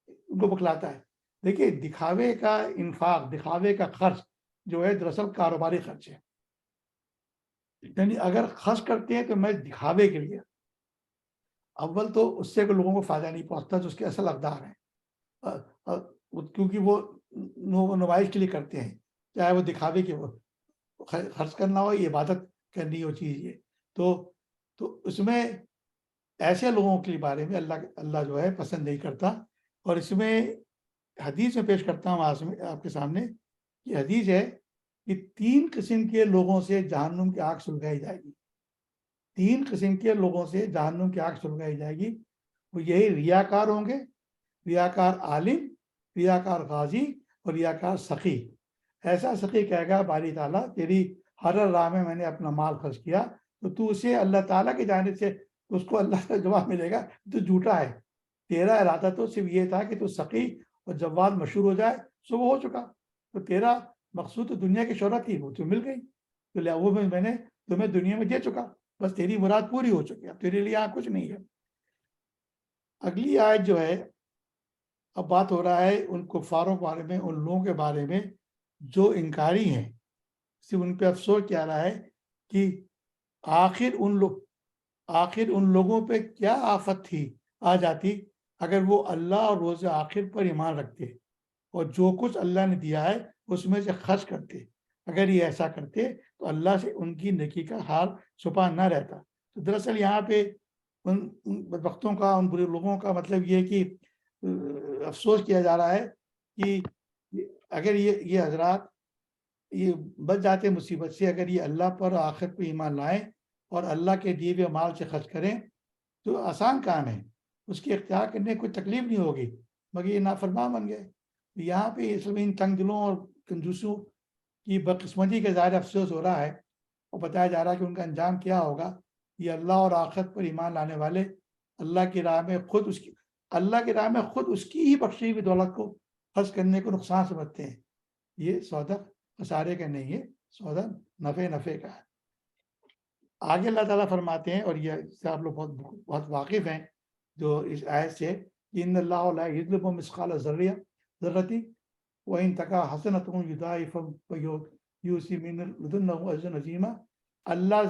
ان کو بکلاتا ہے۔ دیکھیے دکھاوے کا انفاق، دکھاوے کا خرچ جو ہے دراصل کاروباری خرچ ہے، یعنی اگر خرچ کرتے ہیں تو میں دکھاوے کے لیے، اول تو اس سے لوگوں کو فائدہ نہیں پہنچتا جو اس کے اصل اقدار ہیں، کیونکہ وہ نمائش کے لیے کرتے ہیں، چاہے وہ دکھاوے کے خرچ کرنا ہو یا عبادت کرنی ہو چیز یہ، تو اس میں ایسے لوگوں کے بارے میں اللہ جو ہے پسند نہیں کرتا۔ اور اس میں حدیث میں پیش کرتا ہوں آپ کے سامنے، یہ حدیث ہے کہ 3 قسم کے لوگوں سے جہنم کی آگ سلگائی جائے گی، 3 قسم کے لوگوں سے جہنم کی آگ سلگائی جائے گی، وہ یہی ریاکار ہوں گے، ریاکار عالم، ریاکار غازی اور ریاکار سخی۔ ایسا سخی کہے گا باری تعالیٰ تیری ہر راہ میں نے اپنا مال خرچ کیا، تو اسے اللہ تعالیٰ کی جانب سے اس کو اللہ کا جواب ملے گا تو جھوٹا ہے، تیرا ارادہ تو صرف یہ تھا کہ تو سخی اور جواد مشہور ہو جائے، سو وہ ہو چکا، تو تیرا مقصود تو دنیا کی شہرت تھی، وہ تو مل گئی، تو وہ میں نے تمہیں دنیا میں دے چکا، بس تیری مراد پوری ہو چکی، اب تیرے لیے یہاں کچھ نہیں ہے۔ اگلی آیت جو ہے، اب بات ہو رہا ہے ان کفاروں کے بارے میں، ان لوگوں کے بارے میں جو انکاری ہیں، صرف ان پہ افسوس کیا رہا ہے کہ آخر ان لوگوں پہ کیا آفت تھی آ جاتی اگر وہ اللہ اور روز آخر پر ایمان رکھتے اور جو کچھ اللہ نے دیا ہے اس میں سے خرچ کرتے۔ اگر یہ ایسا کرتے تو اللہ سے ان کی نیکی کا حال چھپا نہ رہتا۔ تو دراصل یہاں پہ ان بدبختوں کا، ان برے لوگوں کا مطلب یہ کہ افسوس کیا جا رہا ہے کہ اگر یہ حضرات یہ بچ جاتے مصیبت سے، اگر یہ اللہ پر آخر پہ ایمان لائیں اور اللہ کے دیے ہوئے مال سے خرچ کریں تو آسان کام ہے، اس کی اختیار کرنے کوئی تکلیف نہیں ہوگی، مگر یہ نافرمان بن گئے۔ یہاں پہ اس میں ان تنگ دلوں اور کنجوسوں کی بدقسمتی کا ظاہر افسوس ہو رہا ہے، اور بتایا جا رہا ہے کہ ان کا انجام کیا ہوگا۔ یہ اللہ اور آخرت پر ایمان لانے والے اللہ کی راہ میں خود اس کی ہی بخشی ہوئی دولت کو خرچ کرنے کو نقصان سمجھتے ہیں۔ یہ سودا خسارے کا نہیں ہے، سودا نفع کا ہے۔ آگے اللہ تعالیٰ فرماتے ہیں، اور یہ اس سے آپ لوگ بہت واقف ہیں جو اس آیت سے، ان اللہ لا یظلم مثقال ذرۃ وان تک حسنۃ یضاعف ویؤتی من لدنہ اجرا عظیما۔ اللہ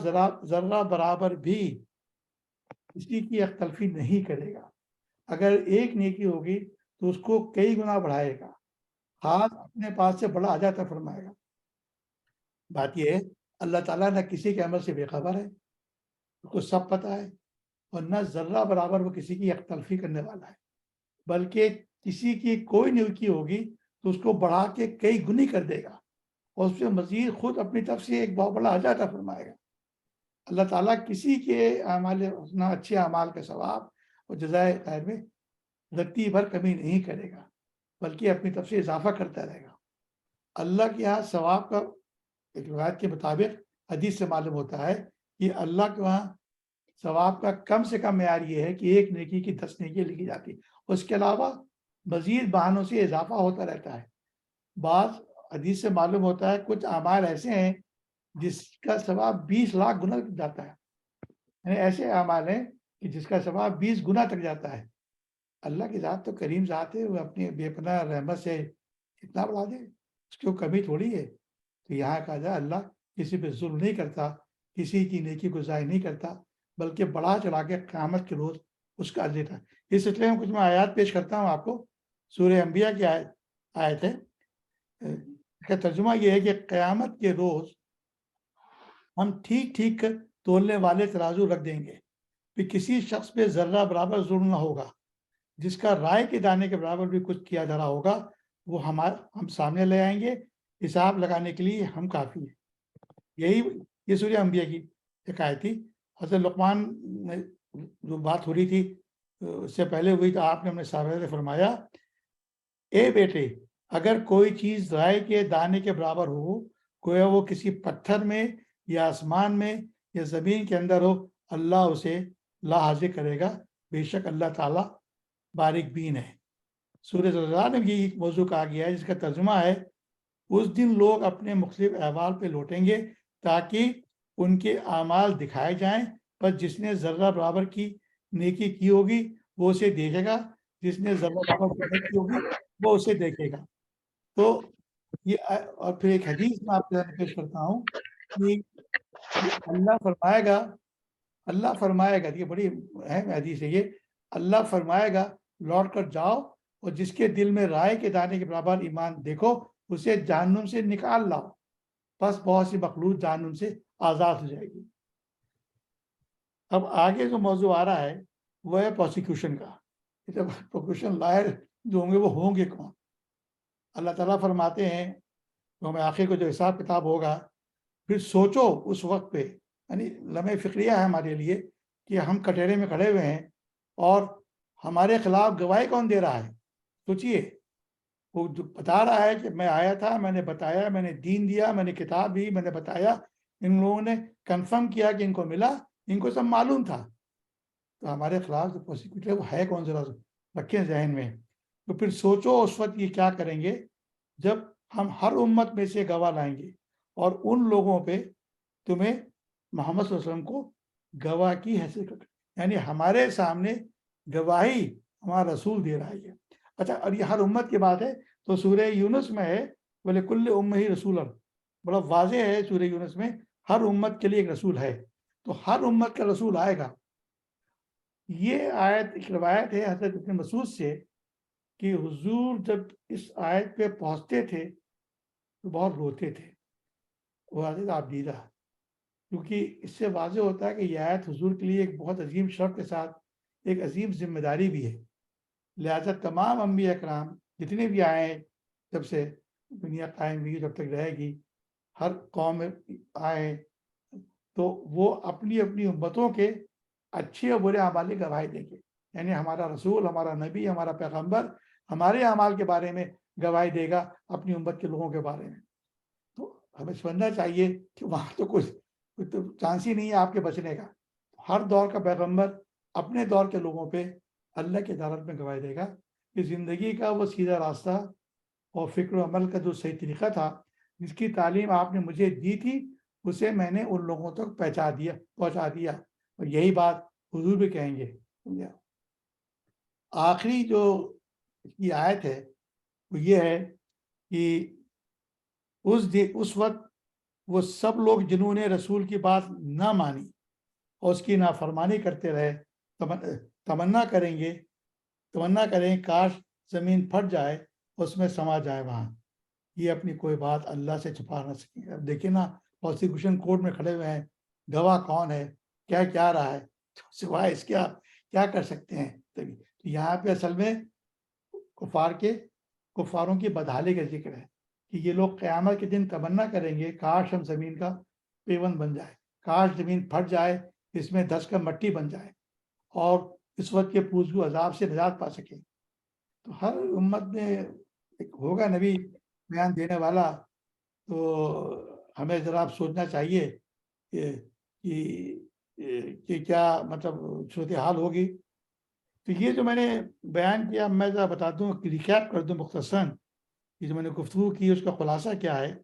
ذرہ برابر بھی کسی کی یک تلفی نہیں کرے گا، اگر ایک نیکی ہوگی تو اس کو کئی گنا بڑھائے گا، خاص اپنے پاس سے بڑا عطا فرمائے گا۔ بات یہ ہے اللہ تعالیٰ نہ کسی کے عمل سے بے خبر ہے، اس کو سب پتہ ہے، اور نہ ذرہ برابر وہ کسی کی یک تلفی کرنے والا ہے، بلکہ کسی کی کوئی نیکی ہوگی تو اس کو بڑھا کے کئی گنی کر دے گا، اور اس پہ مزید خود اپنی طرف سے ایک بہت بڑا عطا فرمائے گا۔ اللہ تعالیٰ کسی کے اعمال حسنہ، اچھے اعمال کا ثواب اور جزائے خیر میں رتی بھر کمی نہیں کرے گا، بلکہ اپنی طرف سے اضافہ کرتا رہے گا۔ اللہ کے یہاں ثواب کا ایک روایت کے مطابق حدیث سے معلوم ہوتا ہے کہ اللہ کے وہاں ثواب کا کم سے کم معیار یہ ہے کہ ایک نیکی کی 10 نیکی لکھی جاتی، اس کے علاوہ مزید بہانوں سے اضافہ ہوتا رہتا ہے۔ بعض حدیث سے معلوم ہوتا ہے کچھ اعمال ایسے ہیں جس کا ثواب 20 لاکھ گنا تک جاتا ہے، یعنی ایسے اعمال ہیں کہ جس کا ثواب 20 گنا تک جاتا ہے۔ اللہ کی ذات تو کریم ذات ہے، وہ اپنی بے پناہ رحمت سے اتنا بڑھا دے، اس کی کوئی کمی تھوڑی ہے۔ تو یہاں کہا جائے اللہ کسی پہ ظلم نہیں کرتا، کسی کی نیکی کو ضائع نہیں کرتا، بلکہ بڑھا چڑھا کے قیامت کے روز اس کا اجر دیتا ہے۔ اس سلسلے میں کچھ میں آیات پیش کرتا ہوں آپ کو۔ سورہ انبیاء کی آیت ہے، اس کا ترجمہ یہ ہے کہ قیامت کے روز ہم ٹھیک ٹھیک تولنے والے ترازو رکھ دیں گے، پھر کسی شخص پہ ذرہ برابر ظلم نہ ہوگا، جس کا رائے کے دانے کے برابر بھی کچھ کیا جا رہا ہوگا وہ ہم سامنے لے آئیں گے، حساب لگانے کے لیے ہم کافی ہیں۔ یہ سورہ انبیاء کی ایک آیت تھی۔ حضرت لقمان میں جو بات ہو رہی تھی اس سے پہلے ہوئی، تو آپ نے اپنے صحابہ سے فرمایا، اے بیٹے اگر کوئی چیز رائے کے دانے کے برابر ہو، گویا وہ کسی پتھر میں یا آسمان میں یا زمین کے اندر ہو، اللہ اسے لا حاضر کرے گا، بے شک اللہ تعالیٰ باریک بین ہے۔ سورہ زلزلہ میں یہ موضوع کہا گیا ہے جس کا ترجمہ ہے اس دن لوگ اپنے مختلف احوال پہ لوٹیں گے تاکہ ان کے اعمال دکھائے جائیں، پر جس نے ذرہ برابر کی نیکی کی ہوگی وہ اسے دیکھے گا، جس نے ذرہ برابر محنت کی ہوگی وہ اسے دیکھے گا۔ تو یہ اور پھر ایک حدیث میں آپ کے سامنے پیش کرتا ہوں کہ اللہ فرمائے گا، یہ بڑی اہم حدیث ہے، یہ اللہ فرمائے گا لوٹ کر جاؤ اور جس کے دل میں رائے کے دانے کے برابر ایمان دیکھو اسے جہنم سے نکال لاؤ، بس بہت سی مخلوق جہنم سے آزاد ہو جائے گی۔ اب آگے جو موضوع آ رہا ہے وہ ہے پروسیکیوشن کا۔ جب پروسیکیوشن لائر جو ہوں گے وہ ہوں گے کون؟ اللہ تعالیٰ فرماتے ہیں تو ہمیں آخر کو جو حساب کتاب ہوگا پھر سوچو اس وقت پہ، یعنی لمحہ فکریہ ہے ہمارے لیے کہ ہم کٹہرے میں کھڑے ہوئے ہیں اور ہمارے خلاف گواہی کون دے رہا ہے؟ سوچئے، وہ جو بتا رہا ہے کہ میں آیا تھا، میں نے بتایا، میں نے دین دیا، میں نے کتاب دی، میں نے بتایا، ان لوگوں نے کنفرم کیا کہ ان کو ملا، ان کو سب معلوم تھا، تو ہمارے خلاف جو پروسیکیوٹر ہے وہ ہے کون؟ ذرا رکھیں ذہن میں۔ تو پھر سوچو اس وقت یہ کیا کریں گے جب ہم ہر امت میں سے گواہ لائیں گے اور ان لوگوں پہ تمہیں محمد صلی اللہ علیہ وسلم کو گواہ کی حیثیت رکھیں، یعنی ہمارے سامنے گواہی ہمارا رسول دے رہا ہے۔ اچھا، اور یہ ہر امت کی بات ہے تو سورہ یونس میں ہے وَلِكُلِّ أُمَّةٍ رَسُولًا، بڑا واضح ہے سورہ یونس میں ہر امت کے لیے ایک رسول ہے، تو ہر امت کا رسول آئے گا۔ یہ آیت ایک روایت ہے حضرت ابن مسعود سے کہ حضور جب اس آیت پہ پہنچتے تھے تو بہت روتے تھے، وہ حضرت عابدیدہ، کیونکہ اس سے واضح ہوتا ہے کہ یہ آیت حضور کے لیے ایک بہت عظیم شرف کے ساتھ ایک عظیم ذمہ داری بھی ہے۔ لہذا تمام انبیاء اکرام جتنے بھی آئے ہیں، جب سے دنیا قائم ہوئی جب تک رہے گی، ہر قوم میں آئے تو وہ اپنی اپنی امتوں کے اچھے اور برے اعمال کی گواہی دیں گے، یعنی ہمارا رسول، ہمارا نبی، ہمارا پیغمبر ہمارے اعمال کے بارے میں گواہی دے گا اپنی امت کے لوگوں کے بارے میں۔ تو ہمیں سمجھنا چاہیے کہ وہاں تو کوئی چانس ہی نہیں ہے آپ کے بچنے کا۔ ہر دور کا پیغمبر اپنے دور کے لوگوں پہ اللہ کی عدالت میں گواہی دے گا کہ زندگی کا وہ سیدھا راستہ اور فکر و عمل کا جو صحیح طریقہ تھا، جس کی تعلیم آپ نے مجھے دی تھی، اسے میں نے ان لوگوں تک پہنچا دیا، اور یہی بات حضور بھی کہیں گے۔ آخری جو یہ آیت ہے وہ یہ ہے کہ اس وقت وہ سب لوگ جنہوں نے رسول کی بات نہ مانی اور اس کی نافرمانی کرتے رہے تمنا کریں کاش زمین پھٹ جائے اس میں سما جائے وہاں، یہ اپنی کوئی بات اللہ سے چھپا نہ سکیں گے۔ اب دیکھیں نا، پروسیکیوشن کورٹ میں کھڑے ہوئے ہیں، گواہ کون ہے، کیا رہا ہے، سوائے اس کے آپ کیا کر سکتے ہیں؟ تو یہاں پہ اصل میں کفاروں کی بدحالی کا ذکر ہے کہ یہ لوگ قیامت کے دن تمنا کریں گے کاش ہم زمین کا پیوند بن جائے، کاش زمین پھٹ جائے، اس میں دھس کر مٹی بن جائے اور اس وقت کے پوزگو عذاب سے نجات پا سکے۔ تو ہر امت میں ایک ہوگا نبی بیان دینے والا، تو ہمیں ذرا سوچنا چاہیے کہ کیا مطلب صورتحال ہوگی۔ تو یہ جو میں نے بیان کیا، میں ذرا بتا دوں، ریکیپ کر دوں مختصراً، یہ جو میں نے گفتگو کی اس کا خلاصہ کیا ہے۔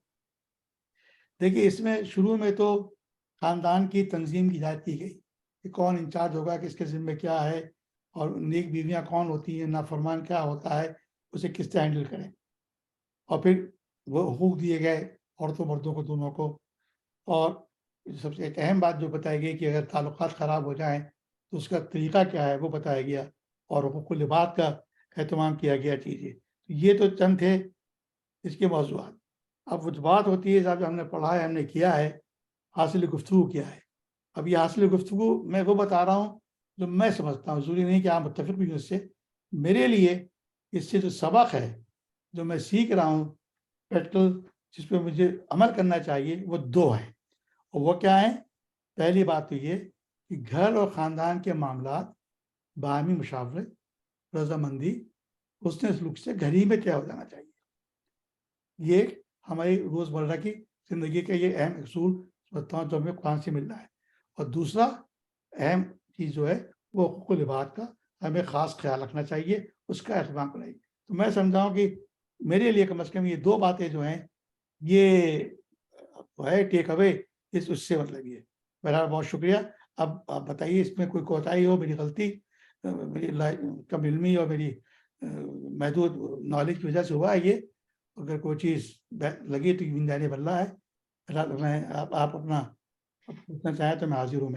دیکھیے، اس میں شروع میں تو خاندان کی تنظیم کی ہدایت کی گئی کہ کون انچارج ہوگا، کس کے ذمہ کیا ہے، اور نیک بیویاں کون ہوتی ہیں، نافرمان کیا ہوتا ہے، اسے کس طرح ہینڈل کریں، اور پھر وہ حقوق دیے گئے عورتوں مردوں کو دونوں کو، اور سب سے ایک اہم بات جو بتائی گئی کہ اگر تعلقات خراب ہو جائیں تو اس کا طریقہ کیا ہے وہ بتایا گیا، اور حقوق العباد کا اہتمام کیا گیا چیزیں۔ یہ تو چند تھے اس کے موضوعات۔ اب وہ بات ہوتی ہے صاحب جو ہم نے پڑھا ہے، ہم نے کیا ہے، حاصل گفتگو کیا ہے۔ اب یہ حاصل گفتگو میں وہ بتا رہا ہوں جو میں سمجھتا ہوں، ضروری نہیں کہ آپ متفق بھی ہوں اس سے۔ میرے لیے اس سے جو سبق ہے جو میں سیکھ رہا ہوں پریکٹیکل، جس پہ مجھے عمل کرنا چاہیے، وہ دو ہیں، اور وہ کیا ہیں؟ پہلی بات تو یہ کہ گھر اور خاندان کے معاملات باہمی مشاورت، رضامندی، حسن سلوک سے گھر ہی میں طے ہو جانا چاہیے۔ یہ ہماری روزمرہ کی زندگی کا یہ اہم اصول سمجھتا ہوں جو ہمیں قرآن سے مل رہا ہے۔ اور دوسرا اہم چیز جو ہے وہ حقوق العباد کا ہمیں خاص خیال رکھنا چاہیے، اس کا اہتمام کرنا چاہیے۔ تو میں سمجھا ہوں کہ میرے لیے کم از کم یہ دو باتیں جو ہیں یہ ہے ٹیک اوے اس سے مطلب یہ. بہرحال بہت شکریہ. اب آپ بتائیے اس میں کوئی کوتاہی ہو، میری غلطی، میری کم علمی اور میری محدود نالج کی وجہ سے ہوا ہے یہ. اگر کوئی چیز لگی تو من جانب اللہ ہے. بہرحال میں آپ اپنا پوچھنا چاہیں تو میں حاضر ہوں. میں